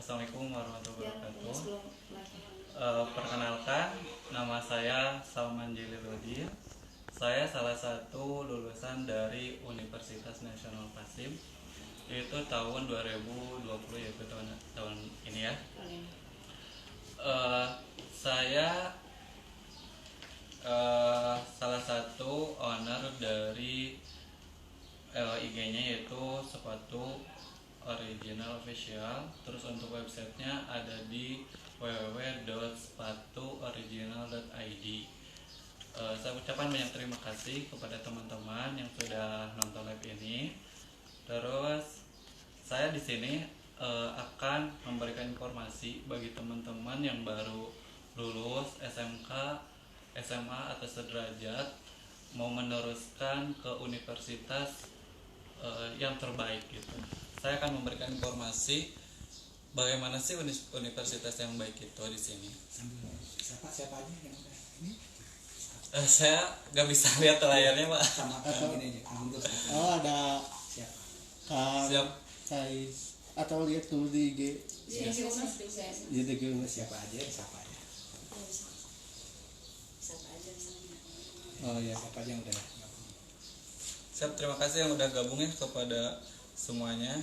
Assalamualaikum warahmatullahi Ya, wabarakatuh. sebelum lagi. Perkenalkan, nama saya Salman Jeliludin. Saya salah satu lulusan dari Universitas Nasional Pasim. Itu tahun 2020, yaitu tahun ini ya. Saya salah satu owner dari IG-nya, yaitu sepatu original official. Terus untuk websitenya ada di www.sepatuoriginal.id. Saya ucapkan banyak terima kasih kepada teman-teman yang sudah nonton live ini. Terus saya di sini akan memberikan informasi bagi teman-teman yang baru lulus SMK, SMA atau sederajat, mau meneruskan ke universitas yang terbaik gitu. Saya akan memberikan informasi bagaimana sih universitas yang baik itu di sini. Siapa aja yang udah ini? Saya nggak bisa lihat layarnya, Pak. Sama kamu ini aja. Oh, ada Siap. Kang Siap. Sais atau lihat dulu di IG. Iya, Di IG Siapa aja, siapa aja. Oh ya. Siapa aja yang udah. Siap, terima kasih yang udah gabung ya kepada semuanya.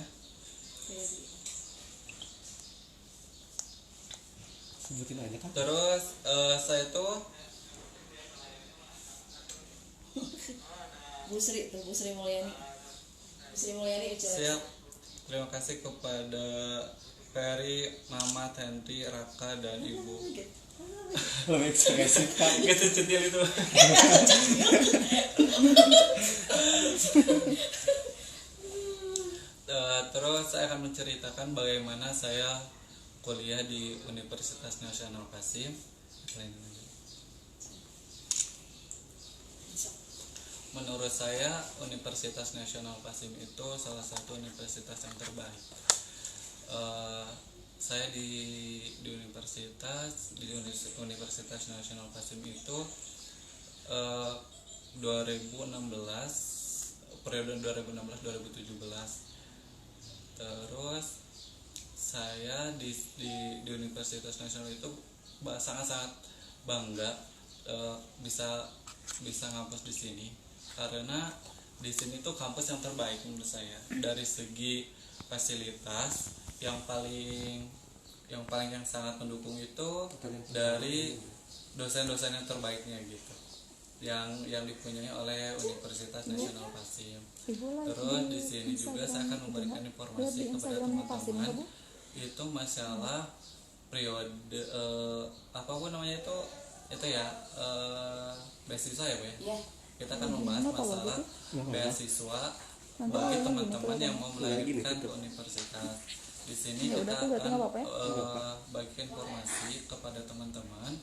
Sebutin aja kan. Terus saya tuh Bu Sri Mulyani. Bu Sri Mulyani siap. Terima kasih kepada Ferry, Mama, Henry, Raka, dan Ibu. Lebih ekspresif kan. Gitu cetil itu. Terus saya akan menceritakan bagaimana saya kuliah di Universitas Nasional Pasim. Menurut saya Universitas Nasional Pasim itu salah satu universitas yang terbaik. Saya di Universitas Nasional Pasim itu 2016, periode 2016-2017. Terus saya di Universitas Nasional itu sangat bangga bisa ngampus di sini, karena di sini tuh kampus yang terbaik menurut saya dari segi fasilitas. Yang sangat mendukung itu dari dosen-dosen yang terbaiknya gitu, yang dipunyai oleh Universitas Nasional Pasim. Terus di sini juga saya akan memberikan informasi kepada teman-teman itu masalah periode apapun namanya itu ya beasiswa ya, Bu ya. Kita akan membahas masalah beasiswa bagi teman-teman yang mau melanjutkan ke universitas. Di sini kita akan bagikan informasi kepada teman-teman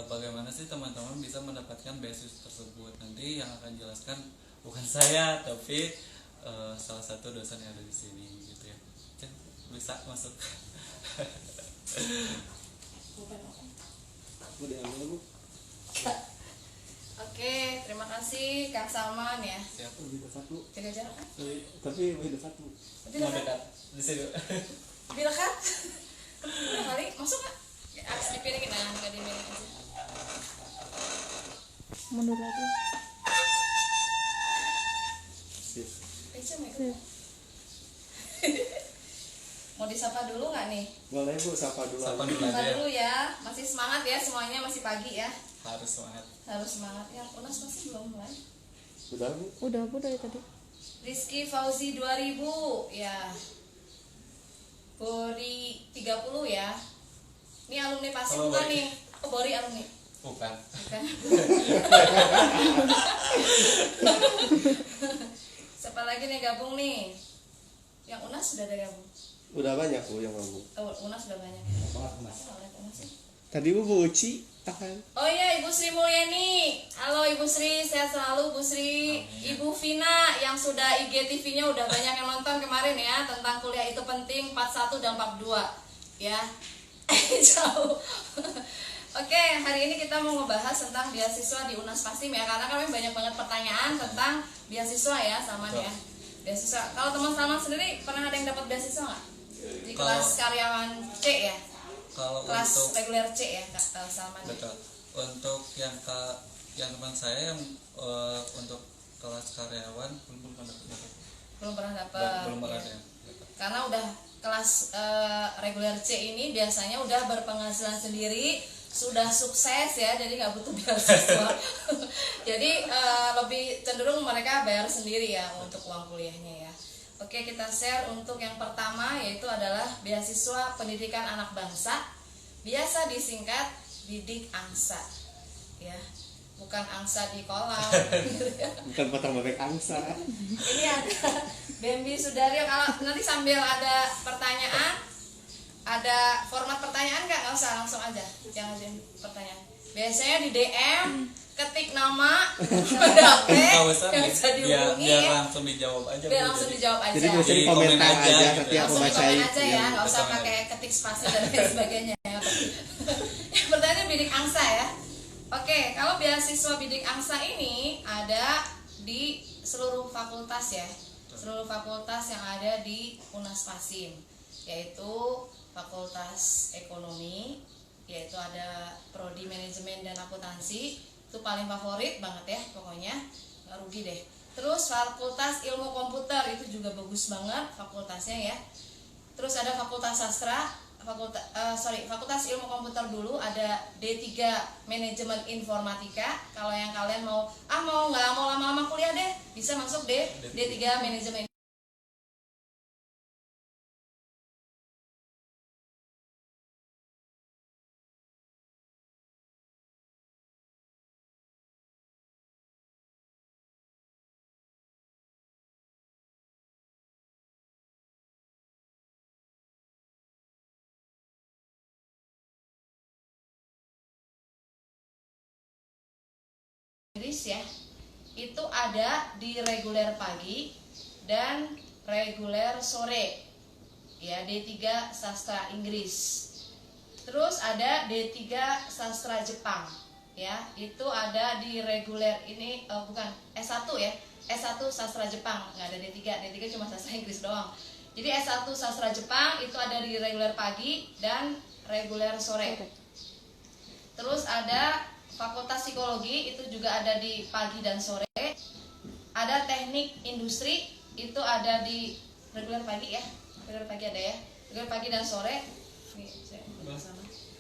bagaimana sih teman-teman bisa mendapatkan beasiswa tersebut. Nanti yang akan jelaskan bukan saya, tapi salah satu dosen yang ada di sini gitu ya. Bisa masuk. Oke, terima kasih Kang Salman ya. Siap. Lebih dekat lu. Jaga jarak kan? Tapi lebih dekat lu. Lebih Mau dekat. dekat di sini. Lebih dekat. Udah kali masuk nggak? Ya, harus dipiringin nggak dimiringin aja. Mundur lagi. Sip. Mau disapa dulu nggak nih? Boleh Bu, sapa dulu. Sapa aja. dulu Sapa aja. dulu ya. Masih semangat ya semuanya, masih pagi ya. Harus semangat. Harus semangat. Yang UNAS masih belum mulai. Udah Bu. Udah aku dari tadi. Rizky Fauzi 2000 ya. Bori 30 ya. Ini alumni Pasim Halo, bukan Bori. nih? Oh, Bori alumni. Bukan. Bukan. Siapa lagi nih gabung nih? Yang UNAS sudah ada gabung. Udah banyak Bu yang ngomong. Oh, UNAS sudah banyak. Banget, Mas. Oh, lihat UNAS ya. Tadi Bu Uci akan. Oh iya, Ibu Sri Mulyani. Halo Ibu Sri, sehat selalu Bu Sri. Ibu Vina yang sudah IGTV-nya udah banyak yang nonton kemarin ya tentang kuliah itu penting 41 dan 42 ya. Jauh. Oke, hari ini kita mau ngebahas tentang beasiswa di UNAS Pasim ya, karena kami banyak banget pertanyaan tentang beasiswa ya, Salman ya. Beasiswa. Kalau teman-teman sendiri pernah ada yang dapat beasiswa nggak? Di Kalau- kelas karyawan C ya, Kalau kelas untuk reguler C ya Kak Salman. betul, untuk yang teman saya yang untuk kelas karyawan belum pernah dapat. Belum pernah dapat. Belum pernah ya. ada. Karena udah kelas reguler C ini biasanya udah berpenghasilan sendiri, sudah sukses ya, jadi nggak butuh beasiswa. Jadi lebih cenderung mereka bayar sendiri ya untuk uang kuliahnya ya. Oke, kita share untuk yang pertama, yaitu adalah beasiswa pendidikan anak bangsa, biasa disingkat Bidik Angsa ya, bukan angsa di kolam gitu ya. Bukan potong bebek angsa. Ini ada Bambi Sudaryo. Kalau nanti sambil ada pertanyaan, ada format pertanyaan nggak usah, langsung aja yang ngajuin pertanyaan. Biasanya di DM ketik nama, HP Nggak usah, yang bisa dihubungi biar ya. langsung dijawab aja. Biar Bu. langsung Jadi- dijawab aja. Jadi gue Di sering komen komentar aja aja, gitu. nanti aku Langsung di bacain. komen aja ya, Iya. nggak usah betul. pakai ketik spasi dan lain sebagainya ya. Yang pertanyaan Bidik Angsa ya. Oke, kalau beasiswa Bidik Angsa ini ada di seluruh fakultas ya, seluruh fakultas yang ada di Unas Pasim, yaitu Fakultas Ekonomi, yaitu ada Prodi Manajemen dan Akuntansi, itu paling favorit banget ya pokoknya, nggak rugi deh. Terus Fakultas Ilmu Komputer itu juga bagus banget fakultasnya ya. Terus ada Fakultas Sastra, Fakultas Ilmu Komputer dulu ada D3 Manajemen Informatika. Kalau yang kalian mau nggak mau lama-lama kuliah deh, bisa masuk D3 Manajemen. Inggris ya, itu ada di reguler pagi dan reguler sore ya, D3 sastra Inggris. Terus ada D3 sastra Jepang ya, itu ada di reguler ini bukan S1 ya, S1 sastra Jepang, nggak ada D3, D3 cuma sastra Inggris doang. Jadi S1 sastra Jepang itu ada di reguler pagi dan reguler sore. Terus ada Fakultas Psikologi itu juga ada di pagi dan sore. Ada Teknik Industri itu ada di reguler pagi ya. Reguler pagi ada ya. Reguler pagi dan sore.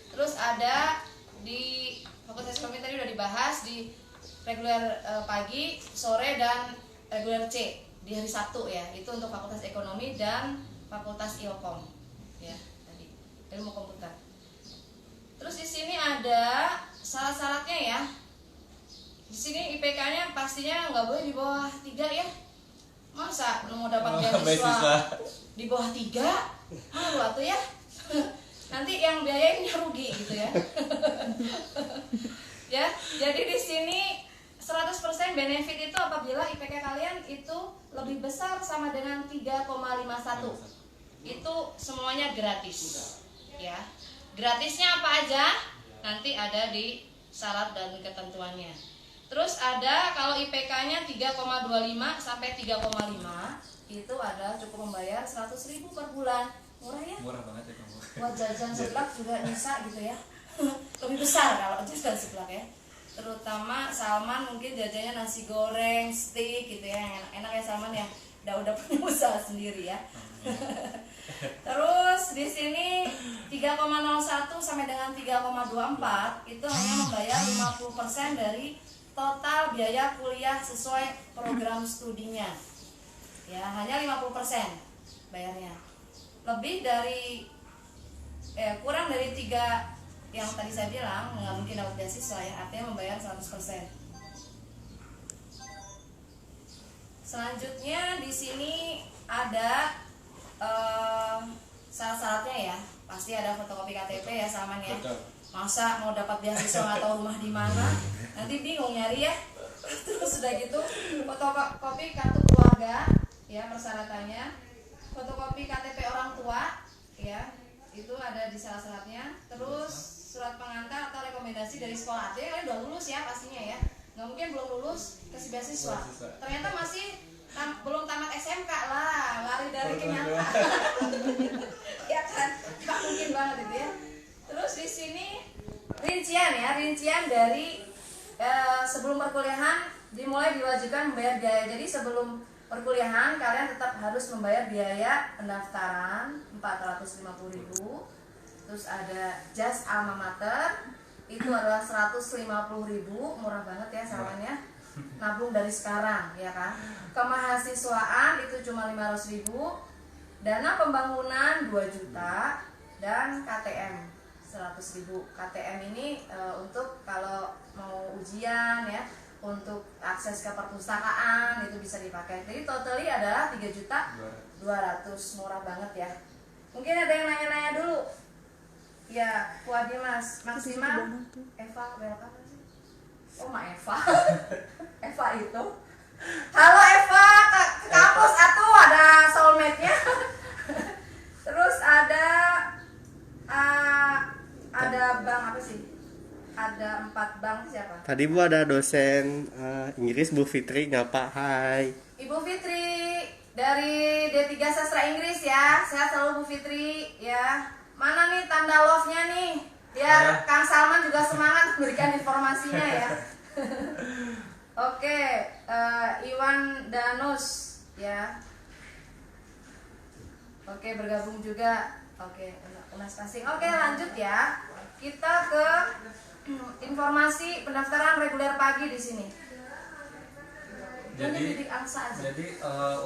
Terus ada di Fakultas Ekonomi tadi udah dibahas, di reguler pagi, sore dan reguler C di hari Sabtu ya. Itu untuk Fakultas Ekonomi dan Fakultas Ilkom ya tadi, Ilmu Komputer. Terus di sini ada syarat-syaratnya ya. Di sini IPK-nya pastinya nggak boleh di bawah 3 ya. Masa mau dapat beasiswa di bawah 3? Malu atuh ya. Nanti yang biayainnya rugi gitu ya. Ya, jadi di sini 100% benefit itu apabila IPK kalian itu lebih besar sama dengan 3,51. Itu semuanya gratis. Ya. Gratisnya apa aja? Nanti ada di syarat dan ketentuannya. Terus ada kalau IPK-nya 3,25 sampai 3,5 itu ada cukup membayar 100.000 per bulan. Murah ya? Murah banget ya kamu. Buat jajan seblak juga bisa gitu ya. Lebih besar kalau jajan seblak ya. Terutama Salman mungkin jajannya nasi goreng, steak gitu ya, yang enak-enak ya Salman ya. Udah punya usaha sendiri ya. Terus di sini 3,01 sampai dengan 3,24 itu hanya membayar 50% dari total biaya kuliah sesuai program studinya. Ya, hanya 50% bayarnya. Lebih dari kurang dari 3 yang tadi saya bilang nggak mungkin dapat beasiswa ya, artinya membayar 100%. Selanjutnya di sini ada syarat-syaratnya ya, pasti ada fotokopi KTP ya Salman ya. Betul. Masa mau dapat beasiswa atau rumah di mana, nanti bingung nyari ya. Terus sudah gitu fotokopi kartu keluarga ya persyaratannya, fotokopi KTP orang tua ya, itu ada di syarat-syaratnya. Terus surat pengantar atau rekomendasi dari sekolah, artinya kalian udah lulus ya pastinya ya, nggak mungkin belum lulus kasih beasiswa. Ternyata masih belum tamat SMK lah, lari dari kenyataan. banget itu ya. Terus di sini rincian dari sebelum perkuliahan dimulai diwajibkan membayar biaya. Jadi sebelum perkuliahan kalian tetap harus membayar biaya pendaftaran 450.000. Terus ada jas alma mater itu adalah 150.000, murah banget ya salahnya. Nabung dari sekarang ya kan. Kemahasiswaan itu cuma 500.000, dana pembangunan 2 juta, dan KTM 100.000. KTM ini untuk kalau mau ujian ya, untuk akses ke perpustakaan itu bisa dipakai. Jadi totally adalah 3.200.000, murah banget ya. Mungkin ada yang nanya-nanya dulu. Ya, Puadi Mas, Maksimal, Eva, welcome sih. Oh, Mak Eva. Eva itu. Halo Eva, ke kampus atuh ada soulmate-nya. Terus ada bank apa sih? Ada 4 bank siapa? Tadi Bu ada dosen Inggris Bu Fitri nyapa, hai. Ibu Fitri dari D3 Sastra Inggris ya. Sehat selalu Bu Fitri ya. Mana nih tanda love-nya nih? Biar Kang Salman juga semangat memberikan informasinya ya. Oke, Iwan Danus ya. Oke, bergabung juga. Oke, Unas Pasing. Oke, lanjut ya. Kita ke informasi pendaftaran reguler pagi di sini. Jadi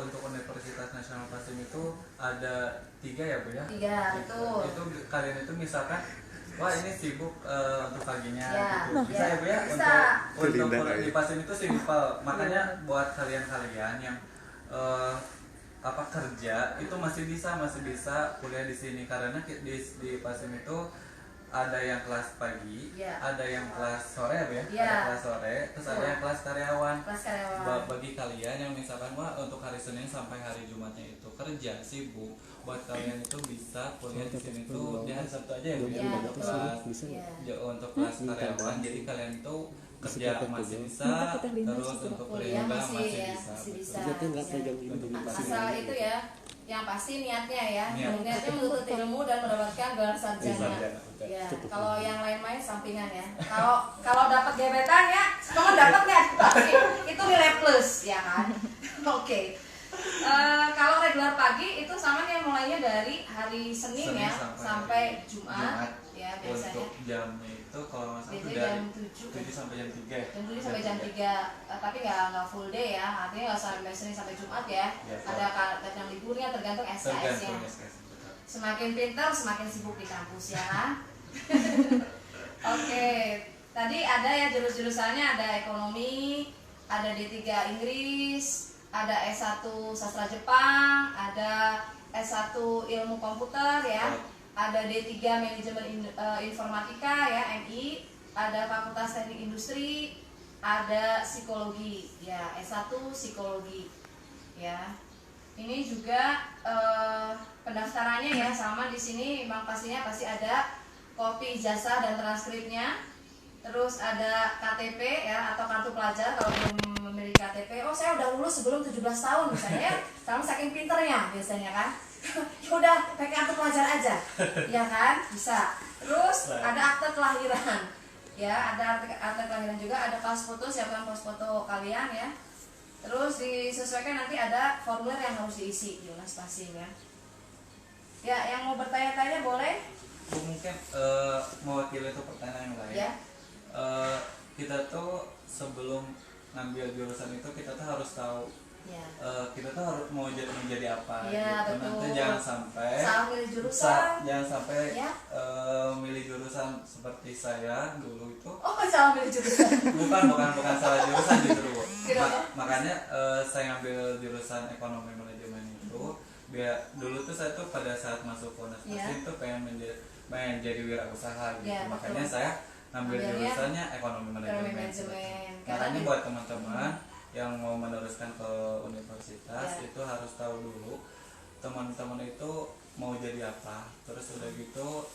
untuk Universitas Nasional Pasim itu ada 3 ya Bu ya? 3, betul. Itu kalian itu misalkan, wah ini sibuk untuk paginya Ya, gitu. Bisa ya Bu ya? bisa. Untuk di Pasim itu simpel. Makanya buat kalian-kalian yang kerja itu masih bisa kuliah di sini, karena di Pasim itu ada yang kelas pagi, ada yang kelas sore ya Bu ya? Ada kelas sore, terus ada yang kelas karyawan. Bagi kalian yang misalkan wah untuk hari Senin sampai hari Jumatnya itu kerja sibuk, buat kalian itu bisa kuliah di sini tuh di hari Sabtu aja ya Bu ya? Untuk kelas karyawan, jadi kalian itu kerja masih bisa, terus untuk kuliah juga masih bisa. Asal itu ya, yang pasti niatnya ya, niatnya menuntut ilmu dan mendapatkan gelar sarjana. Ya, kalau yang lain-lain sampingan ya. Kalau dapat gebetan ya, kamu dapat nggak? Itu nilai plus ya kan. Oke. Kalau regular pagi itu sama nih, mulainya dari hari Senin ya sampai Jumat ya biasanya. Untuk jamnya itu kalau nggak salah itu Biasanya dari jam 7 7 sampai jam 3 ya? Jam 7 sampai jam 3, tapi nggak full day ya, artinya nggak sampai Senin sampai Jumat ya. Ada kadang liburnya tergantung SKS-nya. Semakin pintar semakin sibuk di kampus ya kan. Oke, tadi ada ya jurus-jurusannya, ada ekonomi, ada D3 Inggris, ada S1 Sastra Jepang, ada S1 Ilmu Komputer ya, ada D3 Manajemen Informatika ya, MI, ada Fakultas Teknik Industri, ada Psikologi ya, S1 Psikologi ya. Ini juga pendaftarannya ya sama di sini, memang pastinya pasti ada kopi ijazah dan transkripnya. Terus ada KTP ya atau kartu pelajar kalau belum memiliki KTP. Oh, saya udah lulus sebelum 17 tahun misalnya ya. Sama saking pinternya biasanya kan. Ya udah pakai kartu pelajar aja. Ya kan? Bisa. Terus ada akte kelahiran. Ya, ada akte kelahiran juga, ada pas foto, siapkan pas foto kalian ya. Terus disesuaikan nanti ada formulir yang harus diisi di Unas Pasim ya. Ya, yang mau bertanya-tanya boleh? Mungkin mewakili itu pertanyaan yang lain. Ya. Kita tuh sebelum ngambil jurusan itu kita tuh harus tahu kita tuh harus mau menjadi apa ya, gitu. Betul. Nanti jangan sampai salah milih jurusan. Jangan sampai milih jurusan seperti saya dulu itu. Oh, salah milih jurusan. bukan salah jurusan justru. Makanya saya ngambil jurusan ekonomi manajemen itu biar dulu tuh saya tuh pada saat masuk Unas Pasim tuh pengen jadi wirausaha gitu. Makanya saya ngambil jurusannya ekonomi manajemen. Makanya buat teman-teman yang mau meneruskan ke universitas itu harus tahu dulu teman-teman itu mau jadi apa, terus udah gitu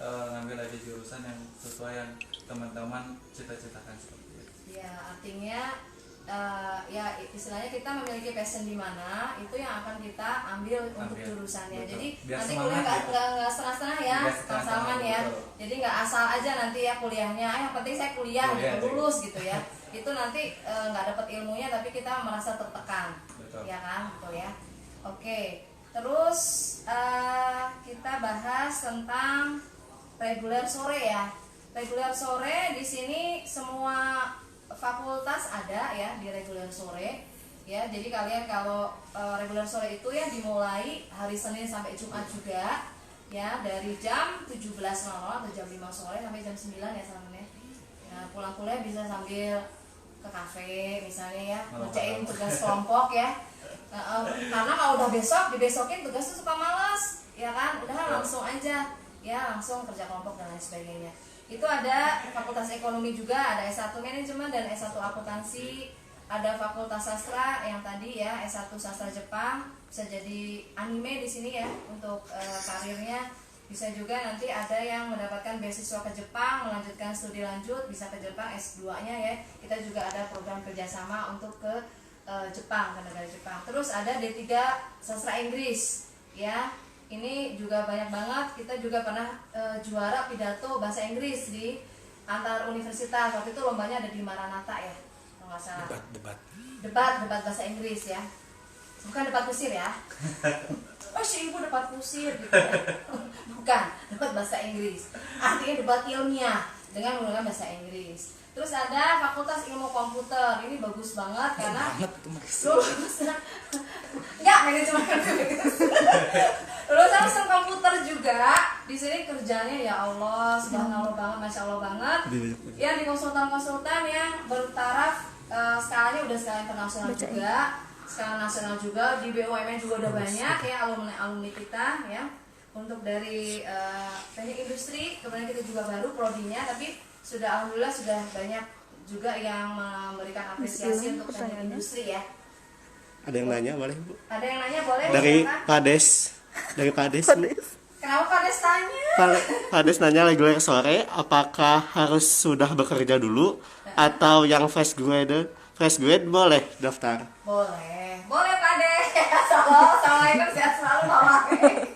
ngambil aja jurusan yang sesuai yang teman-teman cita-citakan seperti itu. Ya, artinya ya istilahnya kita memiliki passion di mana itu yang akan kita ambil untuk jurusannya. Betul. Jadi Biar nanti semangat kuliah gitu. nggak setengah-setengah ya, Biar Kang setengah-setengah, Salman ya. betul. Jadi nggak asal aja nanti ya kuliahnya, yang penting saya kuliah Kuliah, gitu, lulus gitu ya. Itu nanti nggak dapat ilmunya tapi kita merasa tertekan, Betul. ya kan, betul ya. Oke, terus kita bahas tentang reguler sore ya. Reguler sore di sini semua fakultas ada ya di reguler sore ya. Jadi kalian kalau reguler sore itu ya dimulai hari Senin sampai Jumat juga ya, dari jam 17.00 atau jam 5 sore sampai jam 9 ya salamnya. Nah, pulang kuliah bisa sambil ke kafe misalnya ya, ngerjain tugas kelompok ya. Karena kalau udah dibesokin tugas tuh suka malas ya kan, udah langsung aja ya, langsung kerja kelompok dan lain sebagainya. Itu ada fakultas ekonomi juga, ada S1 manajemen dan S1 akuntansi, ada fakultas sastra yang tadi ya, S1 sastra Jepang, bisa jadi anime di sini ya untuk karirnya. Bisa juga nanti ada yang mendapatkan beasiswa ke Jepang, melanjutkan studi lanjut, bisa ke Jepang S2-nya ya. Kita juga ada program kerjasama untuk ke Jepang, ke negara Jepang. Terus ada D3 sastra Inggris ya. Ini juga banyak banget, kita juga pernah juara pidato bahasa Inggris di antar universitas. Waktu itu lombanya ada di Maranatha ya, kalau nggak salah. Debat bahasa Inggris ya, bukan debat kusir ya. Oh si ibu debat kusir gitu ya. Bukan, debat bahasa Inggris, artinya debat ilmiah dengan menggunakan bahasa Inggris. Terus ada Fakultas Ilmu Komputer, ini bagus banget karena enggak manajemen lulusan mesin komputer juga. Di sini kerjanya ya Allah, subhanallah banget, masya Allah banget. Ya di konsultan yang bertaraf skalanya udah skala internasional juga, skala nasional juga. Di BUMN juga udah banyak ya alumni kita ya. Untuk dari teknik industri, kemudian kita juga baru prodinya, tapi sudah alhamdulillah sudah banyak juga yang memberikan apresiasi untuk teknik industri ya. Ada yang nanya boleh Bu? Ada yang nanya boleh? Dari silakan. Pades. Dari Pades. Kenapa Pades tanya? Pades nanya reguler sore apakah harus sudah bekerja dulu atau yang fresh grade boleh daftar? Boleh Pades. Assalamualaikum, sehat selalu Pak Wake.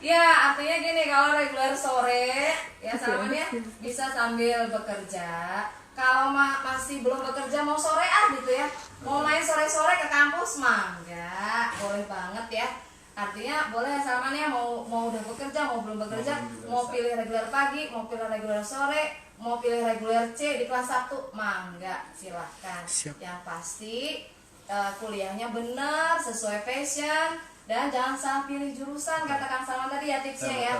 Ya artinya gini, kalau reguler sore ya salamnya bisa sambil bekerja. Kalau masih belum bekerja mau sore gitu ya, mau main sore-sore ke kampus mah enggak, boleh banget ya. Artinya boleh salamnya mau udah bekerja, mau belum bekerja, mau pilih reguler pagi, mau pilih reguler sore, mau pilih reguler C di kelas 1 mah enggak, silahkan. Siap. Yang pasti kuliahnya benar, sesuai passion, dan jangan salah pilih jurusan, kata Kang Salman tadi ya tipsnya ya.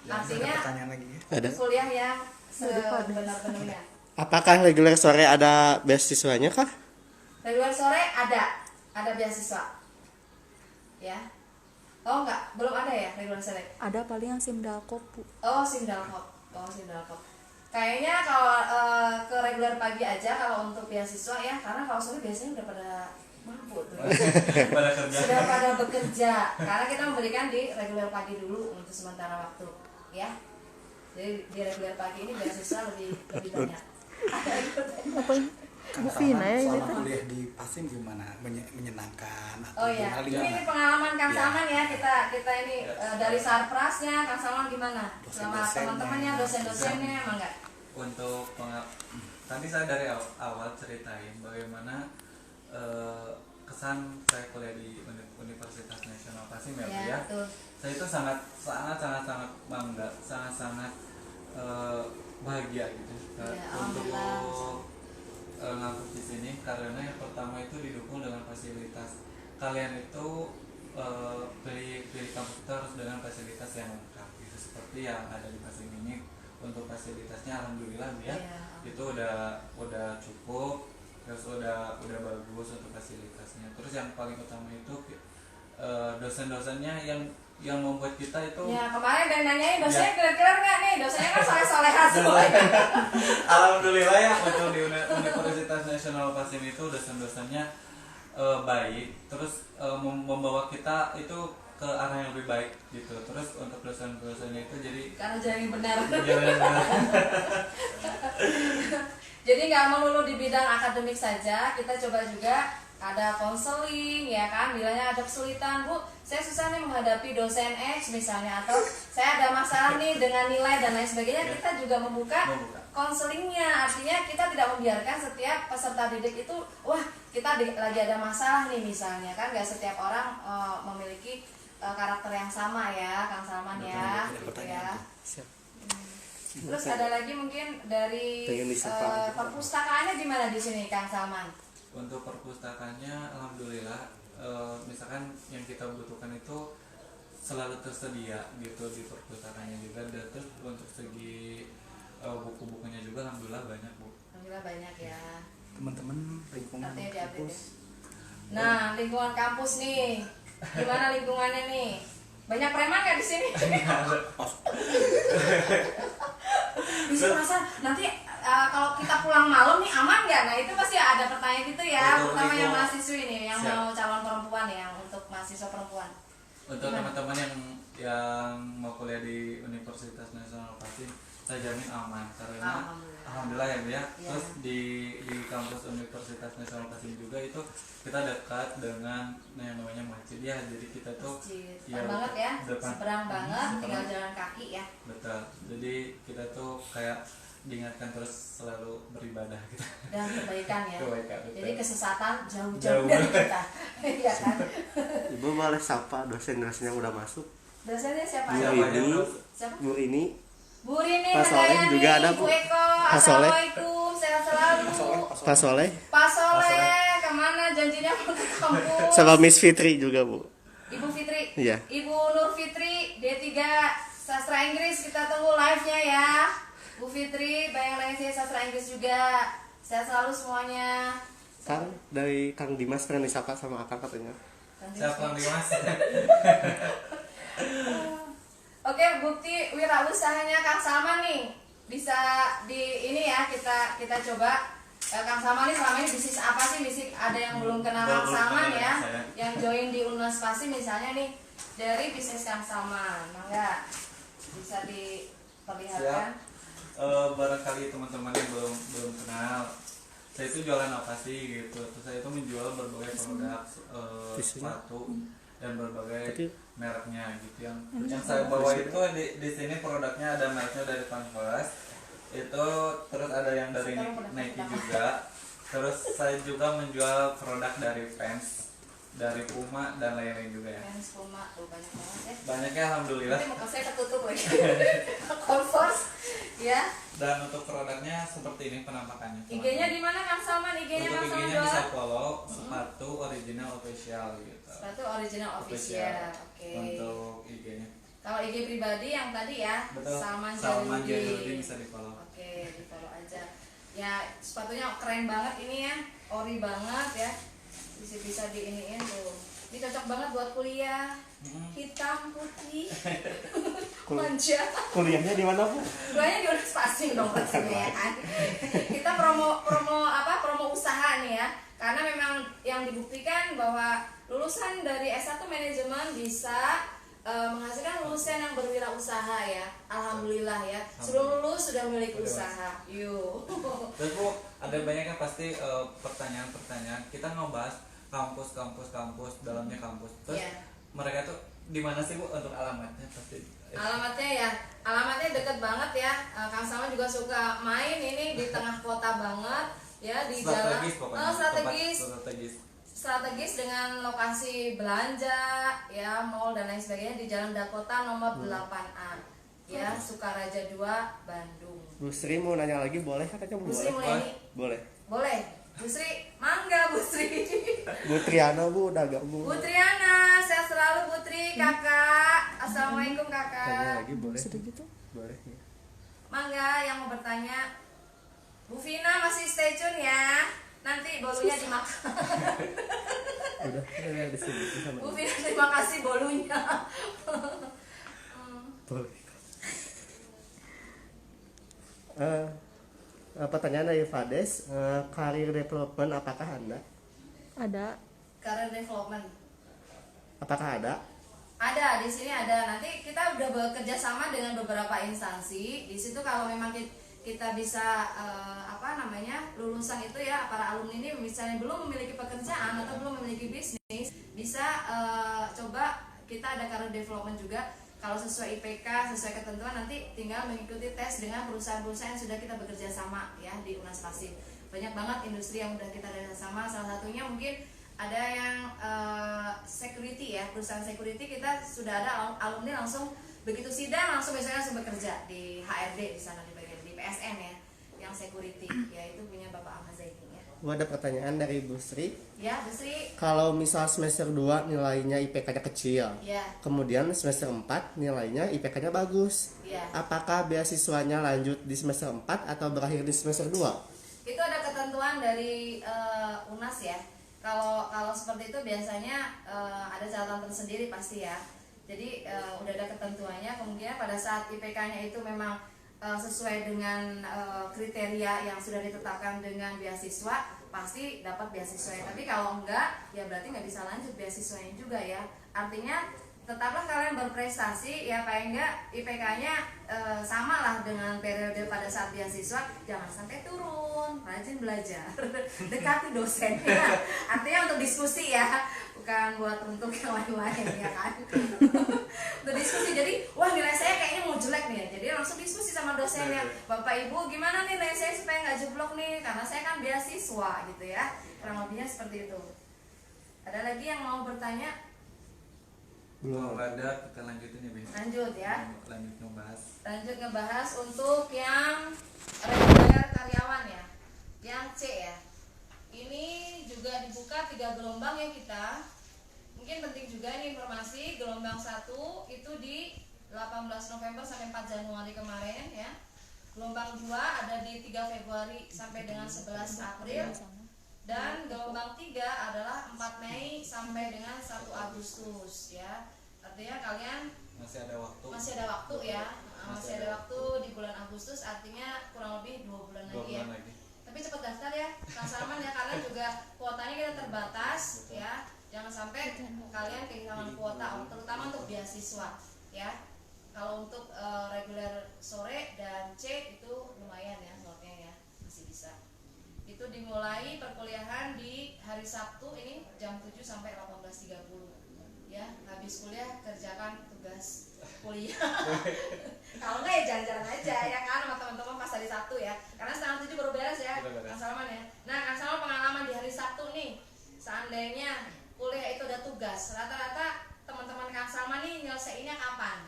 Artinya Pertanyaan lagi ya. Ada. kuliah yang sebenar-benarnya. Apakah reguler sore ada beasiswanya kah? Reguler sore ada beasiswa. Ya. Oh enggak, belum ada ya reguler sore. Ada paling yang Simdalkop Bu. Oh Simdalkop. Kayaknya kalau ke reguler pagi aja kalau untuk beasiswa ya, karena kalau sore biasanya udah pada mampu tuh. Pada kerja. Sudah pada bekerja. Karena kita memberikan di reguler pagi dulu untuk sementara waktu, ya. Jadi di reguler pagi ini beasiswa lebih banyak. Apa ini? Bu Vina ya ini Selama teh. kuliah di Pasin gimana? Menyenangkan Oh atau ya, gimana? ini pengalaman Kang Ya. Salman ya, kita ini dari sarprasnya Kang Salman gimana? Sama Dosen-dosennya. teman-temannya, dosen-dosennya emang enggak? Untuk tadi saya dari awal ceritain bagaimana kesan saya kuliah di Universitas Nasional Pasim ya Bu ya. Betul. Saya itu sangat bangga, sangat bahagia gitu Ya, untuk alhamdulillah. ngampus di sini, karena yang pertama itu didukung dengan fasilitas. Kalian itu pilih kampus itu harus dengan fasilitas yang lengkap gitu, seperti yang ada di Pasim ini. Untuk fasilitasnya alhamdulillah Bu ya, Iya. itu udah cukup, terus udah bagus untuk fasilitasnya. Terus yang paling utama itu dosen-dosennya yang membuat kita itu Ya kemarin dan nanyain dosennya Ya. kira-kira nggak nih? Dosennya kan soleh-solehan semua. alhamdulillah ya, untuk di Universitas Nasional Pasim itu dosen-dosennya baik, terus membawa kita itu ke arah yang lebih baik gitu. Terus untuk dosen-dosennya itu jadi Karena jalan yang benar. Jadi nggak melulu di bidang akademik saja, kita coba juga ada konseling ya kan. Bilangnya ada kesulitan, Bu, saya susah nih menghadapi dosen X misalnya, atau saya ada masalah nih dengan nilai dan lain sebagainya, kita juga membuka konselingnya. Artinya kita tidak membiarkan setiap peserta didik itu, wah kita lagi ada masalah nih misalnya kan. Nggak setiap orang memiliki karakter yang sama ya, Kang Salman ya, gitu ya. Terus ada lagi mungkin dari perpustakaannya gimana di sini, Kang Salman? Untuk perpustakaannya alhamdulillah, misalkan yang kita butuhkan itu selalu tersedia gitu di perpustakaannya juga. Dan terus untuk segi buku-bukunya juga alhamdulillah banyak, Bu. Alhamdulillah banyak ya. Teman-teman lingkungan Artinya diupdate kampus. ya. Nah, lingkungan kampus nih, gimana lingkungannya nih? Banyak preman nggak di sini? Bisa merasa nanti kalau kita pulang malam nih aman nggak? Nah itu pasti ada pertanyaan gitu ya, terutama yang mahasiswi nih, yang mau calon perempuan ya, untuk mahasiswa perempuan. Untuk teman-teman yang mau kuliah di Universitas Nasional Pasin, saya jamin aman karena alhamdulillah ya Bu ya. Terus di kampus Universitas Nasional Pasin juga itu kita dekat dengan yang namanya masjid ya. Jadi kita tuh depan banget ya, seberang banget, tinggal jalan kaki ya. Betul. Jadi kita tuh kayak diingatkan terus selalu beribadah gitu. Dan kebaikan ya. Kebaikan, betul. Jadi kesesatan jauh-jauh dari kita. Iya kan? Ibu boleh sapa dosen-dosen yang udah masuk? Dosennya siapa? Siapa? Bu ini Bu Rini, Pak Soleh Handayani, juga ada, Bu Bu. Eko, Pak Soleh. Assalamualaikum, sehat selalu. Pak Soleh Pak Soleh, kemana janjinya mau ke kampus? sama Miss Fitri juga, Bu. Ibu Fitri, Iya. Ibu Nur Fitri, D3 Sastra Inggris, kita tunggu live-nya ya. Bu Fitri, bayang lagi Sastra Inggris juga. Sehat selalu semuanya. Kang dari Kang Dimas pernah disapa sama Akang katanya. Siapa nih Mas? Oke, bukti wirausahanya Kang Salman nih bisa di ini ya, kita coba. Kang Salman nih selama ini bisnis apa sih? Ada yang belum kenal Kang Salman ya, yang join di Unmas Pasi misalnya nih, dari bisnis Kang Salman, mangga bisa diperlihatkan. Barangkali teman-teman yang belum kenal, saya itu jualan apa sih gitu. Terus saya itu menjual berbagai produk sepatu dan berbagai mereknya gitu. Yang saya bawa itu di sini produknya ada mereknya dari Converse itu, terus ada yang dari Nike juga. Terus saya juga menjual produk dari Vans, dari Puma dan lain-lain juga ya. Vans, Puma tuh banyak banget ya. Banyaknya alhamdulillah. Nanti muka saya ketutup lagi. Converse ya. Dan untuk produknya seperti ini penampakannya. IG-nya di mana Kang Salman? IG-nya Untuk Kang Salman IG-nya bisa jualan? follow sepatu original official gitu. Sepatu original official. Oke. Untuk IG-nya. Kalau IG pribadi yang tadi ya, Betul. Salman Jaludi Jaludi. bisa di follow. Oke, di follow aja. Ya, sepatunya keren banget ini ya, ori banget ya. Bisa diiniin tuh. Ini cocok banget buat kuliah. Hitam putih. Manja. Kuliahnya di mana, Bu? Kuliahnya di Unmas Pasi dong pastinya ya kan. Kita promo usaha nih ya. Karena memang yang dibuktikan bahwa lulusan dari S1 manajemen bisa menghasilkan lulusan yang berwirausaha ya. Alhamdulillah ya. Sebelum lulus sudah memiliki usaha. Yuk. Terus Bu, ada banyak kan pasti pertanyaan-pertanyaan. Kita ngebahas kampus, dalamnya kampus. Terus mereka tuh di mana sih Bu untuk alamatnya pasti? Alamatnya deket banget ya. Kang Salman juga suka main ini di tengah kota banget ya, di Strategis jalan. pokoknya. Strategis dengan lokasi belanja ya, mall dan lain sebagainya di Jalan Dakota nomor 8A ya, Sukaraja 2, Bandung. Bu Sri mau nanya lagi, boleh katanya, Bu? Bu Sri mulai nih. Boleh. Bu Sri, mangga Bu Sri. Bu Triana, Bu, udah gabung. Bu Triana, sehat selalu Bu Tri, Kakak. Assalamualaikum Tanya Kakak. lagi boleh? Gitu. Boleh. Ya. Mangga yang mau bertanya. Bu Vina masih stay tune ya. Nanti bolunya dimakan. Udah di sini sama. Bu Vina terima kasih bolunya. Boleh. Pertanyaan dari Fades, career development apakah Anda? Ada. Career development. Apakah ada? Ada, di sini ada. Nanti kita udah bekerja sama dengan beberapa instansi. Di situ kalau memang kita bisa lulusan itu ya, para alumni ini misalnya belum memiliki pekerjaan atau belum memiliki bisnis, bisa coba kita ada career development juga. Kalau sesuai IPK, sesuai ketentuan, nanti tinggal mengikuti tes dengan perusahaan-perusahaan yang sudah kita bekerja sama ya di Unas Pasim. Banyak banget industri yang udah kita bekerja sama. Salah satunya mungkin ada yang security ya, perusahaan security. Kita sudah ada alumni langsung begitu sidang langsung biasanya langsung bekerja di HRD di sana, di bagian di PSN ya, yang security ya, itu punya Bapak Ahmad Zaini ya. Ada pertanyaan dari Bu Sri. Ya, Bu Sri. Kalau misal semester 2 nilainya IPK-nya kecil, Ya. kemudian semester 4 nilainya IPK-nya bagus, Ya. apakah beasiswanya lanjut di semester 4 atau berakhir di semester 2? Itu ada ketentuan dari Unas ya. Kalau seperti itu biasanya ada catatan tersendiri pasti ya. Jadi udah ada ketentuannya. Kemungkinan pada saat IPK-nya itu memang sesuai dengan kriteria yang sudah ditetapkan dengan beasiswa, pasti dapat beasiswanya. Tapi kalau enggak, ya berarti nggak bisa lanjut beasiswanya juga ya. Artinya tetaplah kalian berprestasi ya, paling enggak IPK-nya sama lah dengan periode pada saat beasiswa. Jangan sampai turun, rajin belajar, dekati dosen ya. Artinya untuk diskusi ya, bukan buat untuk yang lain-lain ya kan. Untuk diskusi, jadi wah nilai saya kayaknya mau jelek nih ya, jadi langsung diskusi sama dosennya. Bapak Ibu gimana nih nilai saya supaya nggak jeblok nih, karena saya kan beasiswa gitu ya. Kurang lebihnya seperti itu. Ada lagi yang mau bertanya? Belum ada, kita lanjutin ya Bin. Lanjut ya. Lanjut ngebahas. Ngebahas untuk yang reguler karyawan ya, yang C ya. Ini juga dibuka 3 gelombang ya kita. Mungkin penting juga ini informasi, gelombang 1 itu di 18 November sampai 4 Januari kemarin ya. Gelombang 2 ada di 3 Februari sampai dengan 11 April. Dan gelombang 3 adalah 4 Mei sampai dengan 1 Agustus ya. Artinya kalian Masih ada waktu. masih ada waktu ya. Masih ada waktu di bulan Agustus, artinya kurang lebih 2 bulan 2 lagi ya. bulan lagi. Tapi cepat daftar ya, Kang Salman ya, karena juga kuotanya kita terbatas ya. Jangan sampai kalian kehilangan kuota, terutama untuk beasiswa ya. Kalau untuk reguler sore dan C itu lumayan ya slotnya ya, masih bisa. Itu dimulai perkuliahan di hari Sabtu ini jam 7 sampai 18.30 ya. Habis kuliah kerjakan tugas kuliah. Kalau enggak ya jalan-jalan aja ya kan sama teman-teman pas hari Sabtu ya, karena setengah 7 baru beres ya Kang Salman ya. Nah Kang Salman pengalaman di hari Sabtu nih, seandainya kuliah itu ada tugas, rata-rata teman-teman Kang Salman nih nyelesainnya kapan?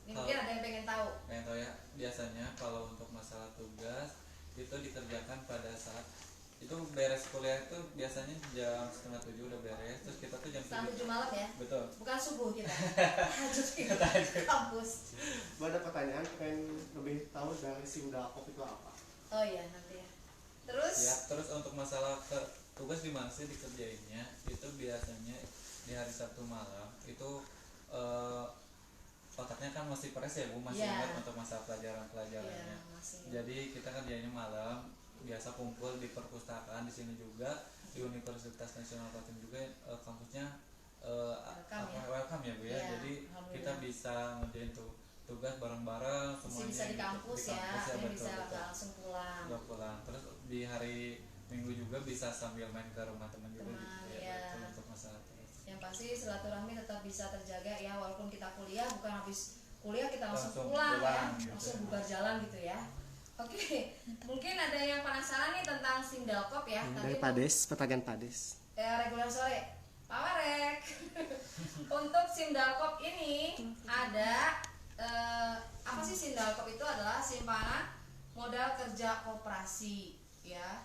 Ini mungkin ada yang pengen tahu. Pengen tahu ya, biasanya kalau untuk masalah tugas itu dikerjakan pada saat itu beres kuliah itu biasanya jam 6:30 udah beres, terus kita tuh jam Setengah 7 malam ya? Betul. Bukan subuh kita. Tahajud kita kampus. Ada pertanyaan, pengen lebih tahu dari Sindalkop itu apa? Oh iya nanti ya. Terus? Ya, terus untuk masalah tugas di mana sih dikerjainnya? Itu biasanya di hari Sabtu malam itu otaknya kan masih fresh ya Bu, masih Ya. ingat untuk masa pelajaran-pelajarannya. Ya, masih. Jadi kita kerjainnya malam, biasa kumpul di perpustakaan di sini juga, di Universitas Nasional Patim juga kampusnya welcome ya Bu ya. Ya, Jadi alhamdulillah. kita bisa ngerjain tugas bareng-bareng semuanya. Bisa di kampus ya, betul, bisa betul. nggak langsung pulang. Nggak pulang. Terus di hari Minggu juga bisa sambil main ke rumah teman juga Teman, gitu ya. Betul, untuk masalah tugas. Yang pasti silaturahmi tetap bisa terjaga ya, walaupun kita kuliah, bukan habis kuliah kita langsung Langsung pulang ya, pulang, gitu. langsung bubar jalan gitu ya. Oke, mungkin ada yang penasaran nih tentang Sindalkop ya. Dari Tadi Pades, pertanyaan Pades. reguler sore, Pak Marek. Untuk Sindalkop ini ada apa sih Sindalkop itu adalah simpanan modal kerja koperasi ya.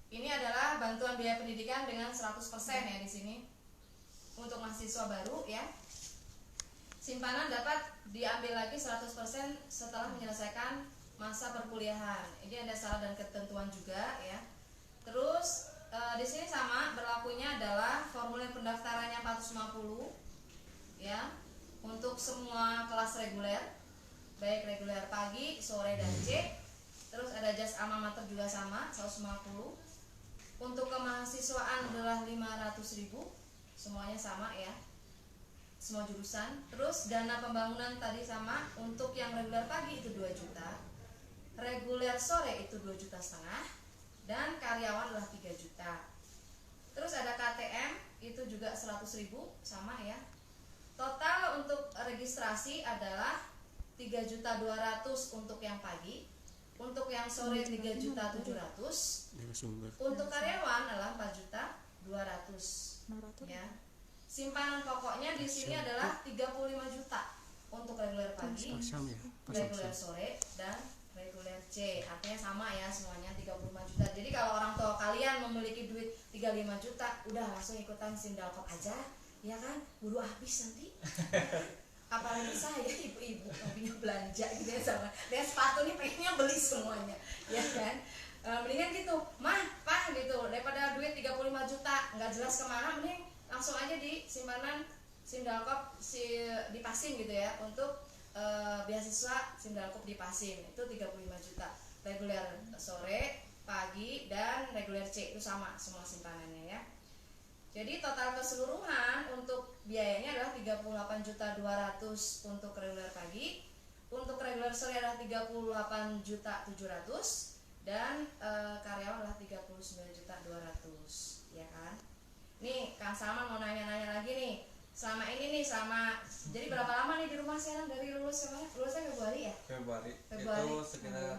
Ini adalah bantuan biaya pendidikan dengan 100% ya di sini untuk mahasiswa baru ya. Simpanan dapat diambil lagi 100% setelah menyelesaikan masa perkuliahan. Ini ada syarat dan ketentuan juga ya. Terus di sini sama berlakunya adalah formulir pendaftarannya 450 ya untuk semua kelas reguler, baik reguler pagi, sore dan C. Terus ada jas alma mater juga sama 150. Untuk kemahasiswaan adalah 500.000, semuanya sama ya, semua jurusan. Terus dana pembangunan tadi sama, untuk yang reguler pagi itu 2 juta, reguler sore itu 2,5 juta, dan karyawan adalah 3 juta. Terus ada KTM itu juga 100.000 sama ya. Total untuk registrasi adalah 3.200.000 untuk yang pagi, untuk yang sore 3.700.000, untuk karyawan adalah 4.200.000 ya. Simpanan pokoknya di sini adalah 35 juta untuk reguler pagi, reguler sore, dan reguler C. Artinya sama ya semuanya 35 juta. Jadi kalau orang tua kalian memiliki duit 35 juta, udah langsung ikutan Sindalkop aja, ya kan? Buru habis nanti. Apalagi saya ibu-ibu hobinya belanja gitu ya, sama dan sepatu nih pengennya beli semuanya, ya kan? Mendingan gitu, mah, pak gitu, daripada duit 35 juta nggak jelas kemana, mending langsung aja di simpanan Sindalkop di Pasim gitu ya, untuk beasiswa Sindalkop di Pasim itu 35 juta. Reguler sore, pagi, dan reguler C itu sama semua simpanannya ya. Jadi total keseluruhan untuk biayanya adalah 38.200.000 untuk reguler pagi, untuk reguler sore adalah 38.700.000, dan karyawan adalah 39.200.000 ya kan. Nih Kang Salman mau nanya-nanya lagi nih. Selama ini nih jadi berapa lama nih di rumah sekarang dari lulusnya Februari ya? Februari. Itu sekitar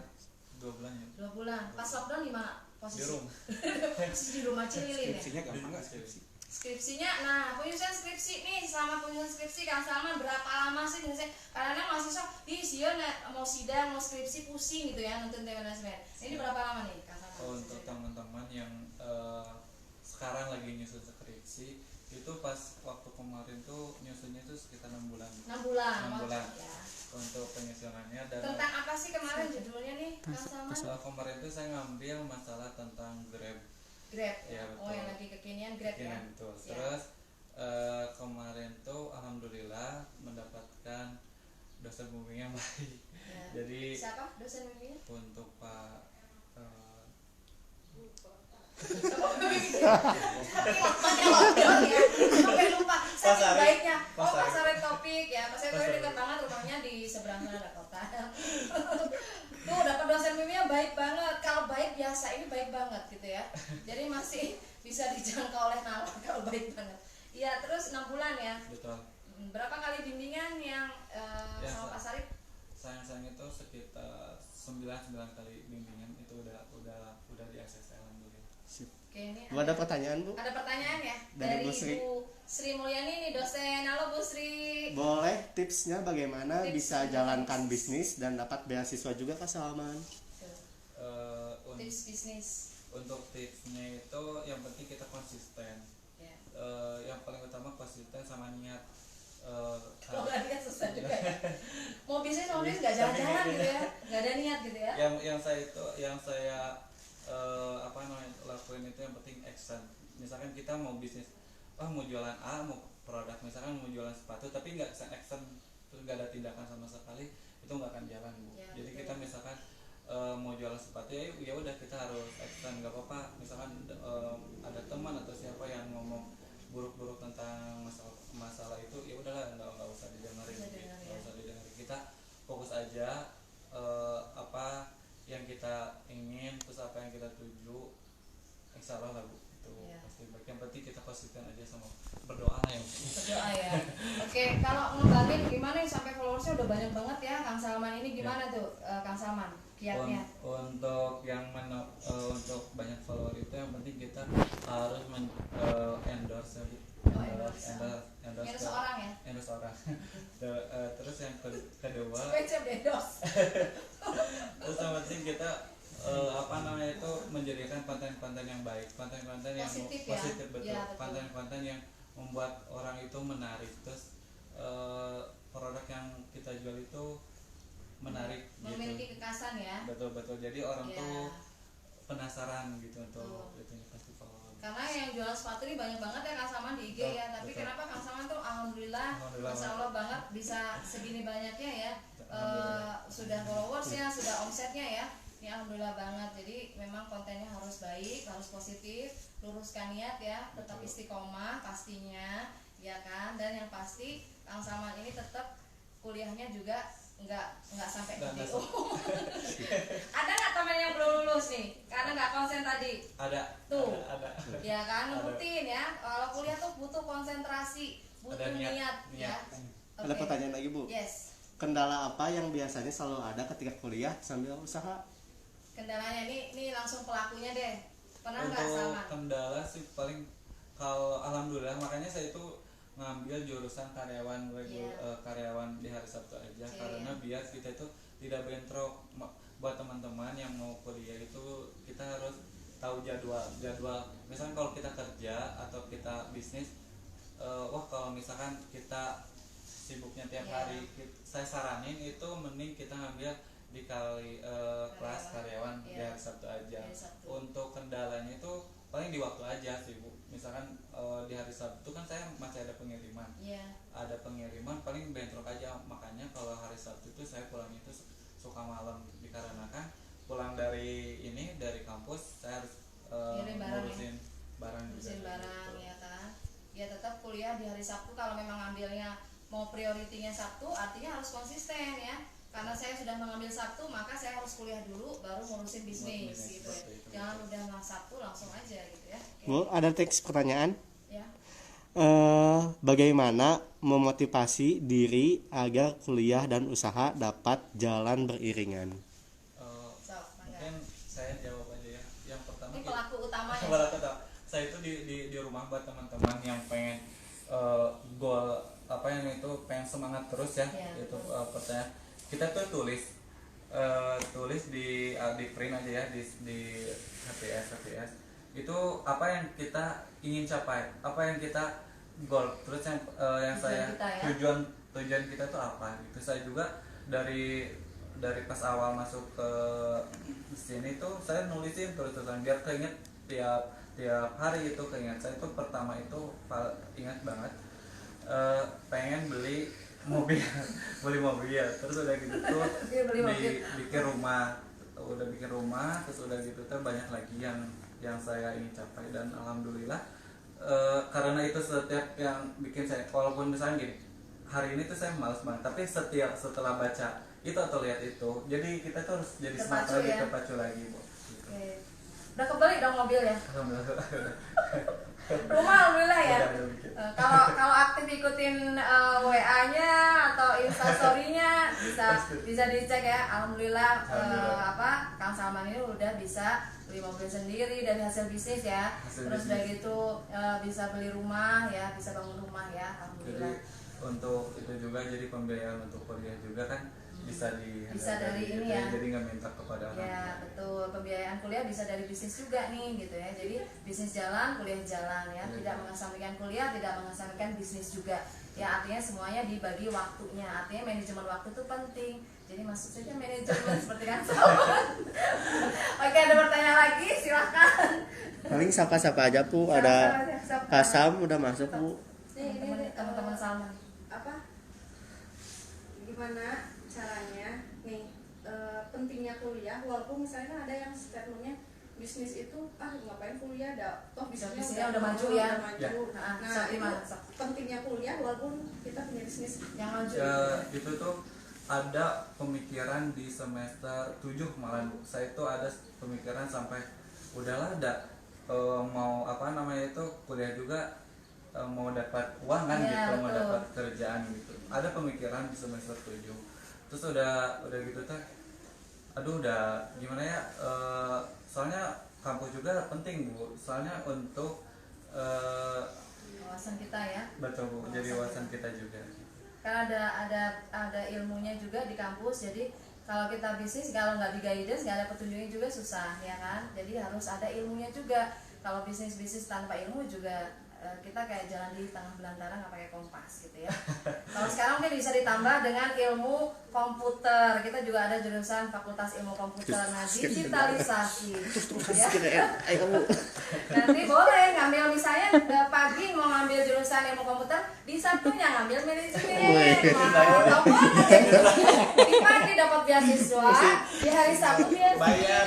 2 bulan ya. 2 bulan. Pas lockdown di mana posisi? Di rumah. Di rumah Cililin ya. Skripsinya gampang nggak skripsi? Skripsinya, nah penyusunan skripsi nih, selama penyusunan skripsi Kang Salman berapa lama sih biasanya? Kadang-kadang mahasiswa, sih mau sidang, mau skripsi pusing gitu ya, nonton manajemen. Ini berapa lama nih Kang Salman? Untuk teman-teman yang sekarang lagi nyusun skripsi, itu pas waktu kemarin tuh nyusunnya itu sekitar 6 bulan. 6 bulan. 6 bulan. Ya. Untuk penyusunannya, dan Tentang apa sih kemarin judulnya nih Kang Salman? kemarin tuh saya ngambil masalah tentang Grab. Ya, betul. yang lagi kekinian Grab ya. Betul. Ya. Terus kemarin tuh alhamdulillah mendapatkan dosen bimbing yang baik. Ya. Jadi Siapa dosen bimbingnya? untuk Pak Sampai lupa. Saking baiknya. Pak Pak Sarip. Sarip Topik ya. Pak Sarip Pak Sarip. dekat banget rumahnya di seberang sana ada kota. Tuh dapat dosen bimbingnya baik banget. Kalau baik biasa, ini baik banget gitu ya. Jadi masih bisa dijangkau oleh nalar kalau baik banget. Iya, terus 6 bulan ya. betul. Berapa kali bimbingan yang sama Pak Sarip? Sayang itu sekitar 9 kali bimbingan itu udah diakses alhamdulillah. Oke, ini Ada pertanyaan Bu? ada pertanyaan ya Dari Bu Sri. Ibu Sri Mulyani nih, dosen. Halo Bu Sri. Boleh tipsnya bagaimana Tips bisa jalankan bisnis dan dapat beasiswa juga Kak Salman? Tips bisnis. Untuk tipsnya itu yang penting kita konsisten. Ya. Yang paling utama konsisten sama niat. Kalau nggak niat susah juga ya. Mau bisnis nggak jalan-jalan gitu ya, nggak ada niat gitu ya. yang saya lakuin itu yang penting action. Misalkan kita mau bisnis, mau jualan A, mau produk, misalkan mau jualan sepatu tapi nggak action, terus nggak ada tindakan sama sekali, itu nggak akan jalan Bu. Ya, Jadi betul. kita misalkan mau jualan sepatu ya udah kita harus action, nggak apa-apa. Misalkan ada teman atau siapa yang ngomong buruk-buruk tentang masalah itu, ya udahlah nggak usah didengarin, nggak usah didengarin. Kita fokus aja apa yang kita ingin, terus apa yang kita tuju, insya Allah lah Bu, itu Iya. pasti baik. Yang penting kita konsisten aja sama berdoa lah ya Bu. Berdoa ya. Oke, kalau ngembangin gimana nih sampai followersnya udah banyak banget ya Kang Salman ini gimana tuh Kang Salman kiatnya? Untuk yang untuk banyak follower itu yang penting kita harus endorse ya Bu. Endorse orang ya? Endorse orang. Terus yang kedua, Spesial dedos. terus yang penting kita itu menjadikan konten-konten yang baik, konten-konten yang Positif ya? positif, betul. Ya, betul. Konten-konten yang membuat orang itu menarik, terus produk yang kita jual itu menarik, Memiliki gitu. kekasan ya. Betul. Jadi orang Ya. tuh penasaran gitu untuk Betul. itu festival. Karena yang jual sepatu ini banyak banget ya Kang Salman di IG ya. Tapi Betul. kenapa Kang Salman tuh alhamdulillah, Alhamdulillah. Masya Allah banget bisa segini banyaknya ya. Alhamdulillah. Sudah followersnya, sudah omsetnya ya. Ini alhamdulillah banget. Jadi memang kontennya harus baik, harus positif, luruskan niat ya, tetap Betul. istiqomah pastinya, ya kan. Dan yang pasti Kang Salman ini tetap kuliahnya juga nggak sampai Nggak DO. kendala apa yang biasanya selalu ada ketika kuliah sambil usaha? Kendalanya ini langsung pelakunya deh. Pernah nggak Untuk sama? kendala sih paling, kalau alhamdulillah makanya saya itu ngambil jurusan karyawan karyawan di hari Sabtu aja, karena biar kita itu tidak bentrok. Buat teman-teman yang mau kuliah itu kita harus tahu jadwal. Misalnya kalau kita kerja atau kita bisnis, wah kalau misalkan kita sibuknya tiap hari, saya saranin itu mending kita ngambil di kelas karyawan di hari Sabtu aja. Untuk kendalanya itu paling di waktu aja sih Bu. Misalkan di hari Sabtu kan saya masih ada pengiriman, ada pengiriman paling bentrok aja. Makanya kalau hari Sabtu itu saya pulang itu suka malam, dikarenakan pulang dari kampus saya harus ngurusin barang juga gitu. Ya kan, ya tetap kuliah di hari Sabtu. Kalau memang ngambilnya mau prioritinya Sabtu, artinya harus konsisten ya. Karena saya sudah mengambil Sabtu, maka saya harus kuliah dulu baru ngurusin bisnis gitu ya. Jangan udah Sabtu langsung aja gitu ya. Bu, ada teks pertanyaan. Ya. Bagaimana memotivasi diri agar kuliah dan usaha dapat jalan beriringan? Mungkin saya jawab aja ya. Yang pertama, Ini pelaku utamanya. Saya itu di rumah buat teman-teman yang pengen goal apa yang itu pengen semangat terus ya. Itu pertanyaan kita tuh tulis di print aja ya, di HPS itu apa yang kita ingin capai, apa yang kita goal, terus yang saya tujuan kita tuh apa gitu. Saya juga dari pas awal masuk ke sini tuh saya nulisin terus-terusan biar keinget tiap hari. Itu keinget saya itu pertama itu ingat banget pengen beli mobil terus udah gitu tuh bikin rumah, terus udah gitu tuh banyak lagi yang saya ingin capai. Dan alhamdulillah karena itu setiap yang bikin saya, walaupun misalnya gini hari ini tuh saya malas banget, tapi setelah baca itu atau lihat itu, jadi kita tuh harus jadi semangat lagi, terpacu lagi Bu. Gitu. Udah kebeli dong mobil ya? Alhamdulillah. Rumah alhamdulillah ya. Kalau aktif ikutin WA-nya atau Instastory-nya bisa dicek ya. Alhamdulillah Kang Salman ini udah bisa beli mobil sendiri dari hasil bisnis ya. Terus udah gitu bisa beli rumah ya, bisa bangun rumah ya. Alhamdulillah. Jadi untuk itu juga jadi pembiayaan untuk kuliah juga kan bisa dari ini ya. Jadi nggak minta kepada orang. Ya betul, pembiayaan kuliah bisa dari bisnis juga nih gitu ya. Jadi bisnis jalan, kuliah jalan ya. Tidak mengesampingkan kuliah, tidak mengesampingkan bisnis juga. Ya artinya semuanya dibagi waktunya. Artinya manajemen waktu itu penting. Jadi masuk saja manajemen seperti kan. Oke, ada pertanyaan lagi, silahkan. Paling sapa-sapa aja Bu. Ada Kasam udah masuk Bu. Teman-teman Salman. Apa? Gimana caranya nih pentingnya kuliah, walaupun misalnya ada yang statementnya bisnis itu ngapain kuliah, toh bisnisnya udah maju ya. Nah pentingnya kuliah walaupun kita punya bisnis yang maju. Itu tuh ada pemikiran di semester 7 malah Bu. Saya itu ada pemikiran sampai udahlah mau itu kuliah juga mau dapat uang kan gitu, mau dapat kerjaan gitu. Ada pemikiran di semester 7. Terus udah gitu tuh udah gimana ya, soalnya kampus juga penting Bu, soalnya untuk wawasan kita ya. Betul Bu, jadi wawasan kita juga. Karena ada ilmunya juga di kampus, jadi kalau kita bisnis kalau nggak di guidance, nggak ada petunjuknya juga susah ya kan. Jadi harus ada ilmunya juga. Kalau bisnis tanpa ilmu juga kita kayak jalan di tengah belantara nggak pakai kompas gitu ya. Kalau sekarang mungkin bisa ditambah dengan ilmu komputer. Kita juga ada jurusan Fakultas Ilmu Komputer, nah digitalisasi ya. Nanti boleh ngambil, misalnya pagi mau ngambil jurusan ilmu komputer, di Sabtunya ngambil manajemen. Di pagi dapat beasiswa, di hari Sabtu bayar.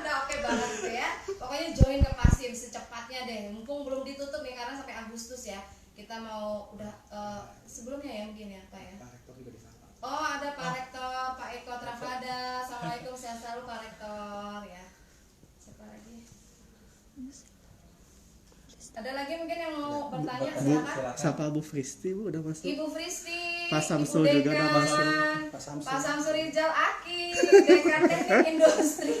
Udah oke banget gitu ya. Pokoknya join ke Pasim secepatnya deh, mumpung belum ditutup nih karena sampai Agustus ya. Kita mau udah sebelumnya ya mungkin ya Pak ya. Oh ada Pak Rektor, Pak Eko Trafada. Assalamualaikum, sehat selalu Pak Rektor ya. Siapa lagi? Ada lagi mungkin yang mau bertanya, silakan. Siapa Bu Fristi Bu udah masuk? Ibu Fristi, Pak Samsul Ibu juga udah masuk. Pak Samsul Rizal Aki, Dekan Teknik Industri.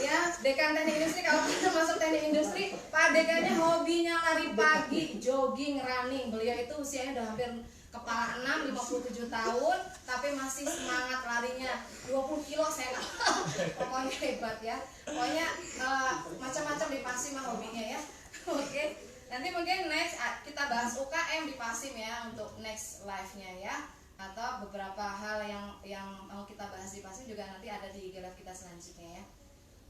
Ya, Dekan Teknik Industri, kalau kita masuk teknik industri, Pak Dekannya hobinya lari pagi, jogging, running. Beliau itu usianya udah hampir kepala 6, 57 tahun, tapi masih semangat larinya 20 kilo saya nggak tahu. Pokoknya hebat ya. Pokoknya macam-macam di Pasim mah hobinya ya. Oke. Nanti mungkin next kita bahas UKM di Pasim ya untuk next live-nya ya. Atau beberapa hal yang mau kita bahas di Pasim juga nanti ada di IG live kita selanjutnya ya.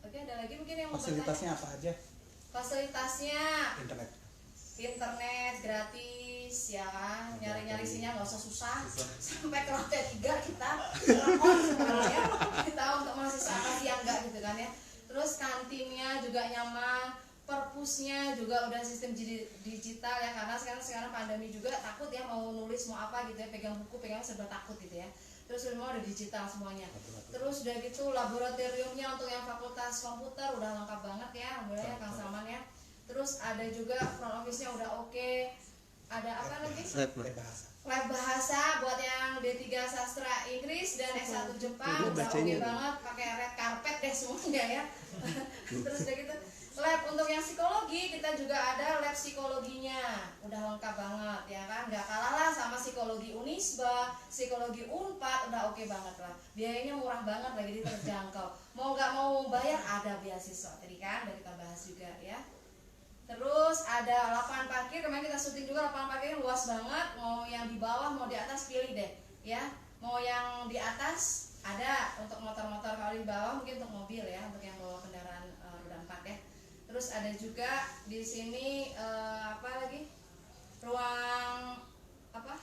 Oke, ada lagi mungkin yang mau Fasilitasnya bertanya? apa aja? Fasilitasnya Internet gratis ya kan, nyari sinyal nggak usah susah. Sampai ke lantai 3 kita telepon sebenarnya kita untuk mahasiswa apa sih yang enggak gitu kan ya. Terus kantinnya juga nyaman, perpusnya juga udah sistem digital ya, karena sekarang pandemi juga takut ya mau nulis mau apa gitu ya, pegang buku pegang serba takut gitu ya. Terus semua udah digital semuanya. Terus udah gitu laboratoriumnya untuk yang fakultas komputer udah lengkap banget ya, alhamdulillah ya Kang Salman ya. Terus ada juga front office-nya udah oke. Ada apa lagi? Lab bahasa buat yang D3 sastra Inggris dan S1 Jepang udah oke banget, pakai red carpet deh semuanya ya. Terus udah gitu lab untuk yang psikologi kita juga ada lab psikologinya, udah lengkap banget ya kan, nggak kalah lah sama psikologi Unisba, psikologi Unpad, udah oke banget lah. Biayanya murah banget lagi, terjangkau. Mau nggak mau bayar ada beasiswa tadi kan, udah kita bahas juga ya. Terus ada lapangan parkir, kemarin kita syuting juga lapangan parkirnya luas banget. Mau yang di bawah, mau di atas pilih deh, ya. Mau yang di atas ada untuk motor-motor, kalau di bawah mungkin untuk mobil ya, untuk yang bawa kendaraan roda 4 ya. Terus ada juga di sini apa lagi? Ruang apa?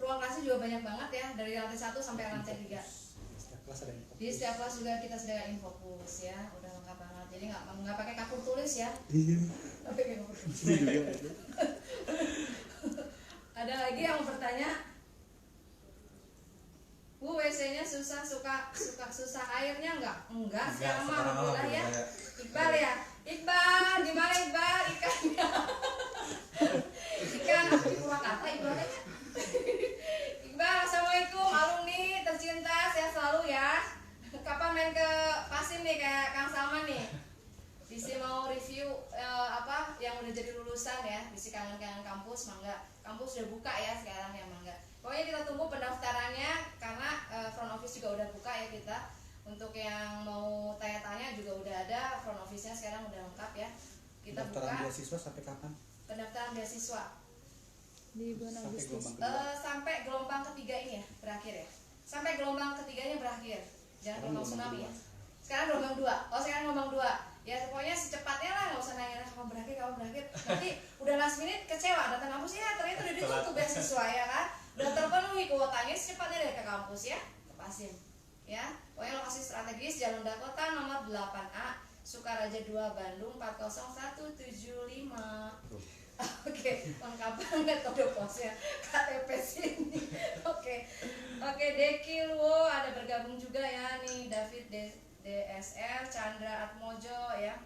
Ruang kelasnya juga banyak banget ya, dari lantai 1 sampai lantai 3. Di setiap kelas juga kita sediakan infokus ya, udah lengkap banget. Jadi nggak pakai kapur tulis ya. Nggak pakai kapur tulis. Ada lagi yang mau bertanya? Bu, WC-nya susah airnya enggak? Enggak, sekarang mah alhamdulillah ya. Iqbal ya. Iqbal, gimana Iqbal ikannya? Ikan di Purwakarta Iqbalnya. Iqbal, assalamualaikum alumni tercinta, sehat selalu ya. Kapan main ke Pasim nih kayak Kang Salman nih? Disi mau review apa yang udah jadi lulusan ya, Disi kangen-kangen kampus, mangga. Kampus udah buka ya sekarang ya, mangga. Pokoknya kita tunggu pendaftarannya karena front office juga udah buka ya kita. Untuk yang mau tanya-tanya juga udah ada, front office-nya sekarang udah lengkap ya. Kita pendaftaran buka. beasiswa sampai kapan? Pendaftaran beasiswa Di bulan Agustus. sampai gelombang ketiga ini ya berakhir ya. Sampai gelombang ketiganya berakhir. Jangan gelombang tsunami ya. Sekarang gelombang 2. Oh, sekarang gelombang 2. Ya pokoknya secepatnya lah, nggak usah nanya kapan berakhir. Nanti udah last minute kecewa datang kampus ya, ternyata udah ditutup beasiswa ya kan. Udah terpenuhi kuotanya, secepatnya deh ke kampus ya, ke Pasim. Ya, pokoknya lokasi strategis Jalan Dakota nomor 8A, Sukaraja 2 Bandung 40175. Oke, lengkap banget kode posnya, KTP sini. Oke, Deki Luo ada bergabung juga ya nih, David DSR, Chandra Atmojo ya.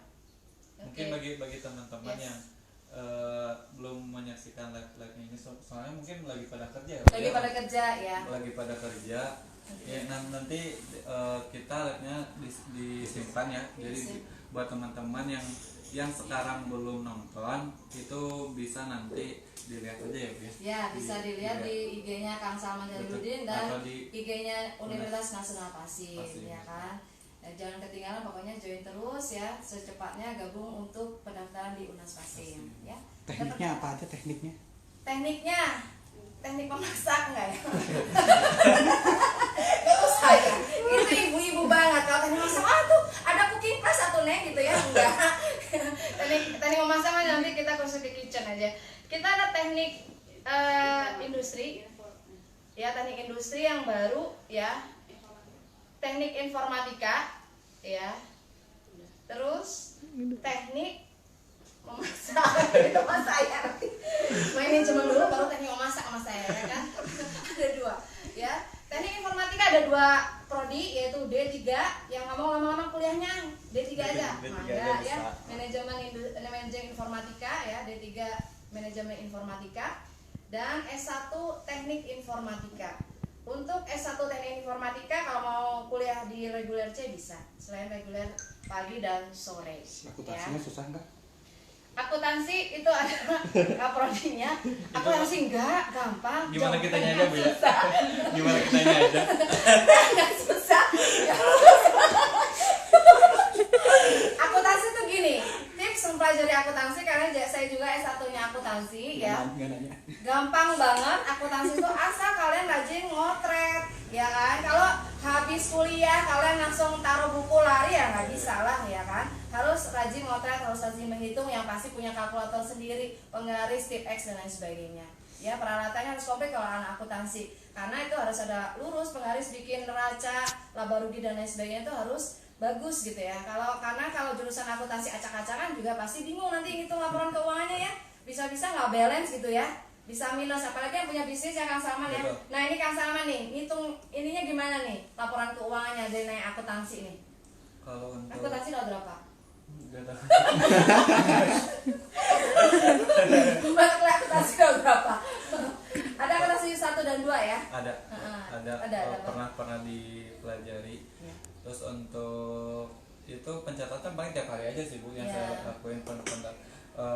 Mungkin bagi teman-teman yang belum menyaksikan live ini, soalnya mungkin lagi pada kerja ya. Lagi pada kerja ya. Lagi pada kerja. Ya, nanti kita live-nya disimpan ya. Jadi buat teman-teman yang sekarang belum nonton itu bisa nanti dilihat aja ya, Bu. Ya, bisa dilihat di IG-nya Kang Salman Jaludin dan IG-nya Universitas Nasional Pasim ya kan. Jangan ketinggalan, pokoknya join terus ya, secepatnya gabung untuk pendaftaran di Unas Pasim ya. Tekniknya apa aja tekniknya? Teknik memasak enggak ya? Gak usah ya, itu ibu-ibu banget. Kalau teknik memasak, tuh ada cooking class atau nek gitu ya, enggak. teknik memasak nanti kita kursus di kitchen aja. Kita ada teknik industri ya, teknik industri yang baru ya, teknik informatika ya, terus teknik memasak itu sama saya nanti mainin cuma dulu baru teknik memasak sama saya ya kan. Ada 2 ya, teknik informatika ada 2 prodi yaitu D3 yang nggak mau lama-lama kuliahnya D3 aja mangga ya, manajemen informatika ya, D3 manajemen informatika. dan S1 Teknik Informatika. Untuk S1 Teknik Informatika kalau mau kuliah di reguler C bisa, selain reguler pagi dan sore. Akuntansinya susah nggak? Akuntansi itu adalah kaprodinya. Akuntansi enggak gampang. Gimana kitanya jawabannya aja Bu ya? susah. Gimana kitanya aja? Enggak susah. Akuntansi tuh gini, tips mempelajari akuntansi karena saya juga S1-nya akuntansi ya. Nggak nanya. Gampang banget akuntansi itu asal kalian rajin ngotret, ya kan? Kalau habis kuliah kalian langsung taruh buku lari ya nggak bisa lah, ya kan? Harus rajin ngotret, harus rajin menghitung, yang pasti punya kalkulator sendiri, penggaris, tip X dan lain sebagainya. Ya, peralatannya harus komplit kalau anak akuntansi, karena itu harus ada lurus, penggaris, bikin neraca, laba rugi dan lain sebagainya itu harus bagus gitu ya. Karena kalau jurusan akuntansi acak-acakan juga pasti bingung nanti ngitung laporan keuangannya ya. Bisa-bisa nggak balance gitu ya. Bisa minus, apalagi yang punya bisnis ya Kang Salman ya. Betul. Nah ini Kang Salman nih, ngitung ininya gimana nih laporan keuangannya dari naik akuntansi nih. Kalau untuk Akuntansi udah berapa? nggak tahu. Buat kuliah akuntansi udah berapa? Ada akuntansi 1 dan 2 ya? Ada Ada, pernah dipelajari. Ya. Terus untuk itu pencatatan paling tiap hari aja sih Bu yang Ya. saya lakuin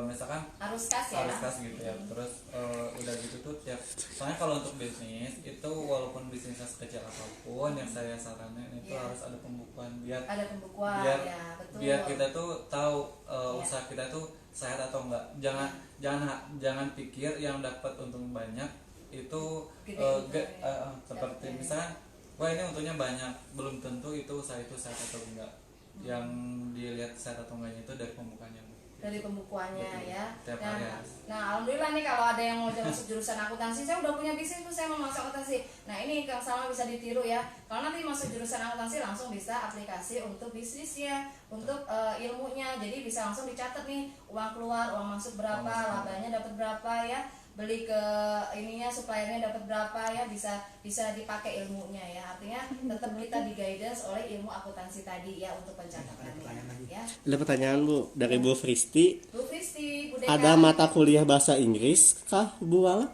misalkan Arus kas ya? harus kas gitu ya. Terus udah gitu tuh tiap, soalnya kalau untuk bisnis itu walaupun bisnisnya sekecil apapun yang saya saranin itu Ya. harus ada pembukuan biar Ada pembukuan biar ya, betul. biar kita tuh tahu Ya. usaha kita tuh sehat atau enggak. Jangan pikir yang dapat untung banyak itu Gede untung, seperti Ya. misalnya wah ini untungnya banyak, belum tentu itu usaha itu sehat atau enggak. Yang dilihat sehat atau enggaknya itu dari pembukaannya Bu. Dari pembukuannya Betul. ya. Tiap hari harus. Nah, alhamdulillah nih kalau ada yang mau masuk jurusan akuntansi, saya udah punya bisnis tuh, saya mau masuk akuntansi. Nah, ini Kang Salma bisa ditiru ya. Kalau nanti masuk jurusan akuntansi langsung bisa aplikasi untuk bisnisnya, untuk ilmunya. Jadi bisa langsung dicatat nih, uang keluar, uang masuk berapa, labanya dapat berapa ya. Beli ke ininya, suppliernya dapat berapa ya, bisa dipakai ilmunya ya. Artinya tetap kita di guidance oleh ilmu akuntansi tadi ya untuk pencatatannya ya. Ada pertanyaan Bu dari Bu Fristi. Bu Fristi, Bu Deka. Ada mata kuliah bahasa Inggris kah Bu Wala?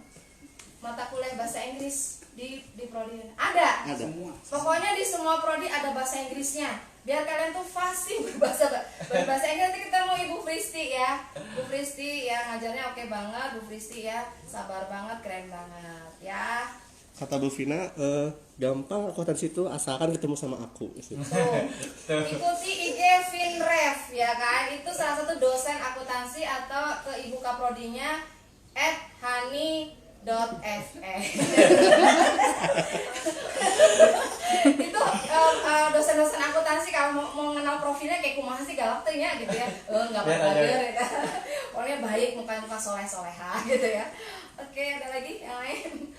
Mata kuliah bahasa Inggris di prodi ada. Semua. Pokoknya di semua prodi ada bahasa Inggrisnya. Biar kalian tuh fasih berbahasa Inggris. Nanti kita mau Ibu Fristi ya. Bu Fristi ya ngajarnya oke banget. Bu Fristi ya sabar banget, keren banget ya. Kata Bu Vina, gampang akuntansi itu asalkan ketemu sama aku. Tuh. Ikuti IG Finref ya kan. Itu salah satu dosen akuntansi atau ke ibu kaprodinya @hani.fe. Itu dosen-dosen akuntansi kalau mau mengenal profilnya kayak kumaha sih galak tuh ya gitu ya. Enggak apa-apa ya. Pokoknya baik, muka-muka soleh-soleha gitu ya. Oke, ada lagi yang lain?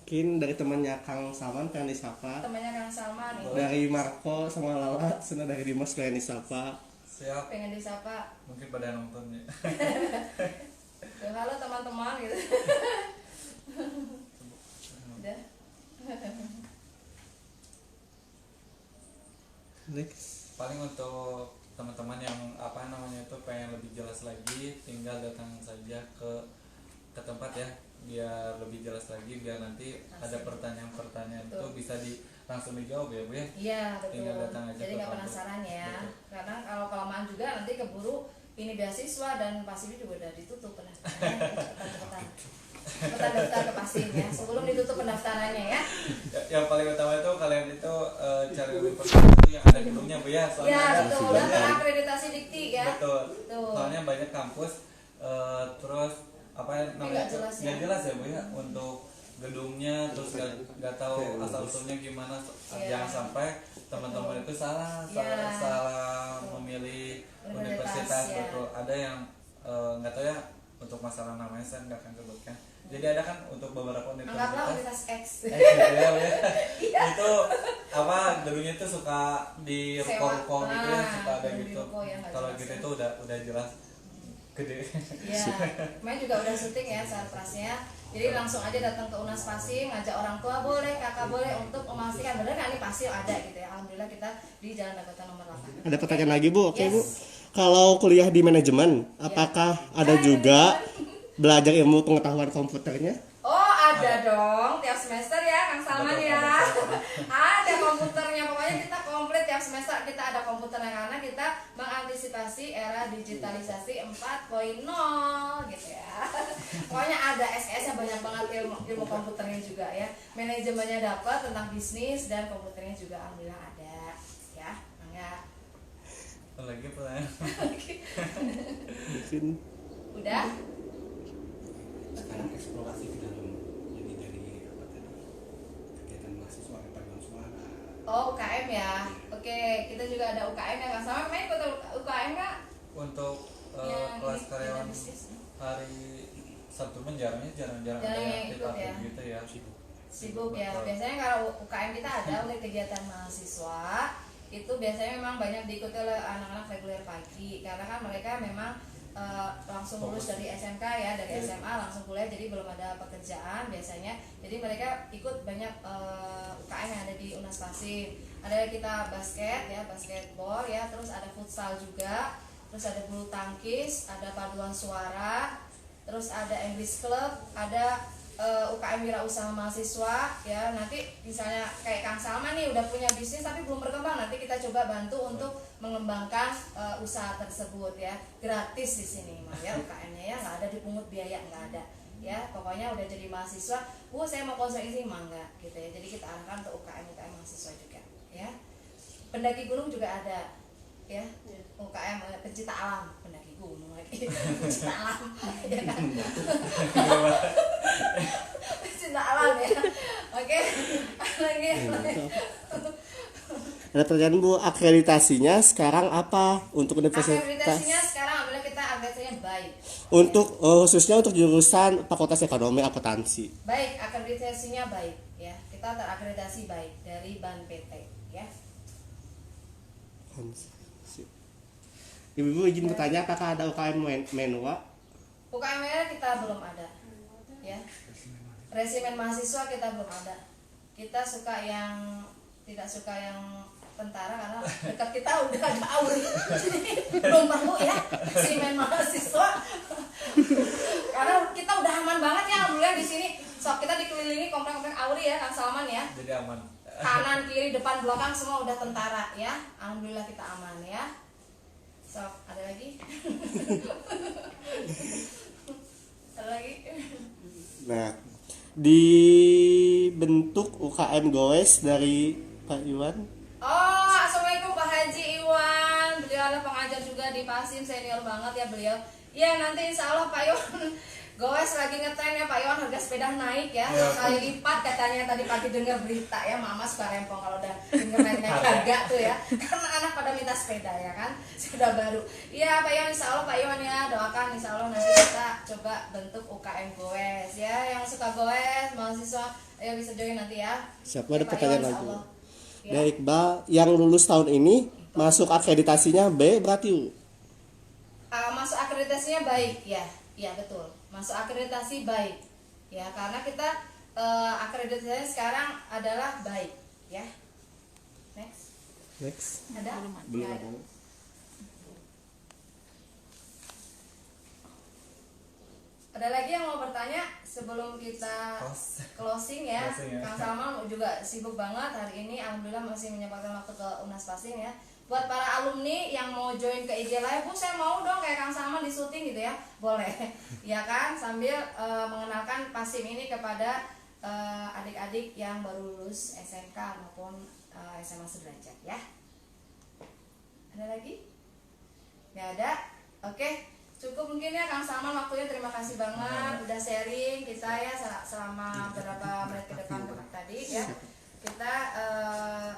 Mungkin dari temannya Kang Salman pengen disapa. Temannya Kang Salman nih. Dari Marco sama Lala, sana dari Dimas pengen disapa. Siap, Pengen disapa. mungkin pada nonton ya. Tuh, halo teman-teman gitu. Udah. Next. Paling untuk teman-teman yang apa namanya itu pengen lebih jelas lagi, tinggal datang saja ke tempat ya, biar lebih jelas lagi, biar nanti ada pertanyaan-pertanyaan itu Betul. bisa langsung dijawab ya Bu ya. Iya Tinggal betul. datang aja Jadi ke nggak kampus. penasaran ya. Betul. Karena kalau kelamaan juga nanti keburu ini beasiswa dan pasifnya juga udah ditutup pendaftarannya. Cepetan daftar ke pasif ya. Sebelum ditutup pendaftarannya ya. Yang paling utama itu kalian itu cari universitas itu yang ada gedungnya Bu ya. Soalnya Iya ada betul. Dan terakreditasi dikti ya. Betul. Betul. Soalnya banyak kampus terus apa ya namanya nggak jelas ya. nggak jelas ya Bu ya untuk gedungnya, terus nggak tahu asal usulnya gimana. Iya. Jangan sampai teman-teman itu salah memilih universitas ya. betul. Ada yang nggak tahu ya, untuk masalah namanya saya nggak akan sebutkan. Jadi ada kan untuk beberapa Anggaplah universitas Universitas X. gitu ya, Bu ya. Iya. Itu apa gedungnya itu suka di ruko-ruko gitu ya, suka ada di gitu. ruko ya, nggak Kalau jelas gitu ya. itu udah jelas gede. Iya, kemarin juga udah syuting ya saat prasnya. Jadi langsung aja datang ke Unas Pasim, ngajak orang tua boleh, kakak boleh, untuk memastikan benar kan ini pasti ada gitu ya. Alhamdulillah kita di Jalan Dagota nomor 8. Ada pertanyaan lagi Bu, oke Yes. Bu. Kalau kuliah di manajemen, apakah ada juga belajar ilmu pengetahuan komputernya? Oh ada dong, tiap semester ya Kang Salman ya. Ada komputernya, pokoknya kita komplit tiap semester kita ada komputernya karena kita mengantisipasi era digitalisasi 4.0 gitu ya. Pokoknya ada SKS-nya banyak banget, ilmu komputernya juga ya. Manajemennya dapat tentang bisnis dan komputernya juga alhamdulillah ada ya. Enggak. Lagi pertanyaan. Mungkin Udah? Sekarang eksplorasi ke dalam, jadi dari apa tadi, kegiatan mahasiswa paduan suara. Oh UKM ya. Oke, kita juga ada UKM ya Kang Salman. Main ikut UKM nggak? Untuk Yang kelas di- karyawan yang bisnis. hari Sabtu jarang ada Jarang yang yang aktif ikut ya. gitu ya. Sibuk ya. Betul. Biasanya kalau UKM kita ada unit kegiatan mahasiswa itu biasanya memang banyak diikuti oleh anak-anak reguler pagi karena kan mereka memang langsung lulus dari SMK ya, dari SMA langsung kuliah, jadi belum ada pekerjaan biasanya, jadi mereka ikut banyak UKM yang ada di Unas Pasim. Ada kita basket ya, basketball ya, terus ada futsal juga, terus ada bulu tangkis, ada paduan suara, terus ada English Club, ada UKM wirausaha mahasiswa ya. Nanti misalnya kayak Kang Salman nih udah punya bisnis tapi belum berkembang, nanti kita coba bantu untuk mengembangkan usaha tersebut ya, gratis di sini mah ya UKM-nya ya, nggak ada dipungut biaya, nggak ada ya. Pokoknya udah jadi mahasiswa, saya mau konsultasi mah enggak gitu ya. Jadi kita arahkan untuk UKM mahasiswa juga ya. Pendaki gunung juga ada ya, UKM pencinta alam, pendaki gunung lagi pencinta alam ya kan. Pencinta alam ya. Oke, lagi. ada pertanyaan Bu, akreditasinya sekarang apa untuk universitas? Akreditasinya sekarang alhamdulillah kita akreditasinya baik. Untuk khususnya untuk jurusan Fakultas Ekonomi Akuntansi. Baik, akreditasinya baik ya. Kita terakreditasi baik dari BAN PT ya. Ibu izin bertanya, apakah ada UKM menua? UKM kita belum ada ya. Resimen mahasiswa kita belum ada. Kita suka yang tidak suka yang tentara karena dekat kita udah ada AURI. Jadi belum perlu ya resimen mahasiswa. Karena kita udah aman banget ya alhamdulillah di sini. So kita dikelilingi komplek-komplek AURI ya Kang Salman ya. Jadi aman. Kanan, kiri, depan, belakang semua udah tentara ya. Alhamdulillah kita aman ya. So, ada lagi? Ada lagi? Nah, dibentuk UKM Goes dari Pak Iwan. Oh, assalamualaikum Pak Haji Iwan. Beliau adalah pengajar juga di Pasim, senior banget ya beliau. Ya nanti insya Allah Pak Iwan Goes lagi ngetren ya Pak Iwan, harga sepeda naik ya, kali lipat katanya tadi pagi dengar berita ya. Mama suka rempong kalau udah denger naik harga tuh ya, karena anak pada minta sepeda ya kan, sepeda baru. Iya Pak Iwan, insya Allah Pak Iwan ya, doakan insya Allah nanti kita coba bentuk UKM Goes ya. Yang suka Goes mahasiswa ayo bisa join nanti ya. Siapa Ya, ada Pak pertanyaan Iwan, lagi? insya Allah. Ya. Dari Iqbal, yang lulus tahun ini masuk akreditasinya B berarti U? Masuk akreditasinya baik ya, iya betul. Masuk akreditasi baik ya, karena kita akreditasinya sekarang adalah baik ya. Next, ada? Belum Nggak ada. Ada lagi yang mau bertanya sebelum kita closing ya? Closing ya. Kang Salman juga sibuk banget hari ini, alhamdulillah masih menyempatkan waktu ke Unas Pasim ya. Buat para alumni yang mau join ke IG Live, Bu saya mau dong kayak Kang Salman di syuting gitu ya, boleh ya kan, sambil mengenalkan Pasim ini kepada adik-adik yang baru lulus SMK maupun SMA sederajat ya. Ada lagi? Nggak ada? Oke, cukup mungkin ya Kang Salman waktunya. Terima kasih banget udah sharing kita ya selama beberapa menit ke depan tadi ya. Kita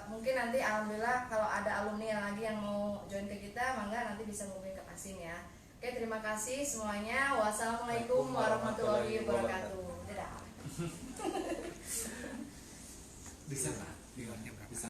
mungkin nanti alhamdulillah kalau ada alumni yang lagi yang mau join ke kita, mangga nanti bisa hubungin ke Pasim ya. Oke, terima kasih semuanya. Wassalamualaikum warahmatullahi wabarakatuh. Dadah. Bisa nggak? Di luarnya berapa?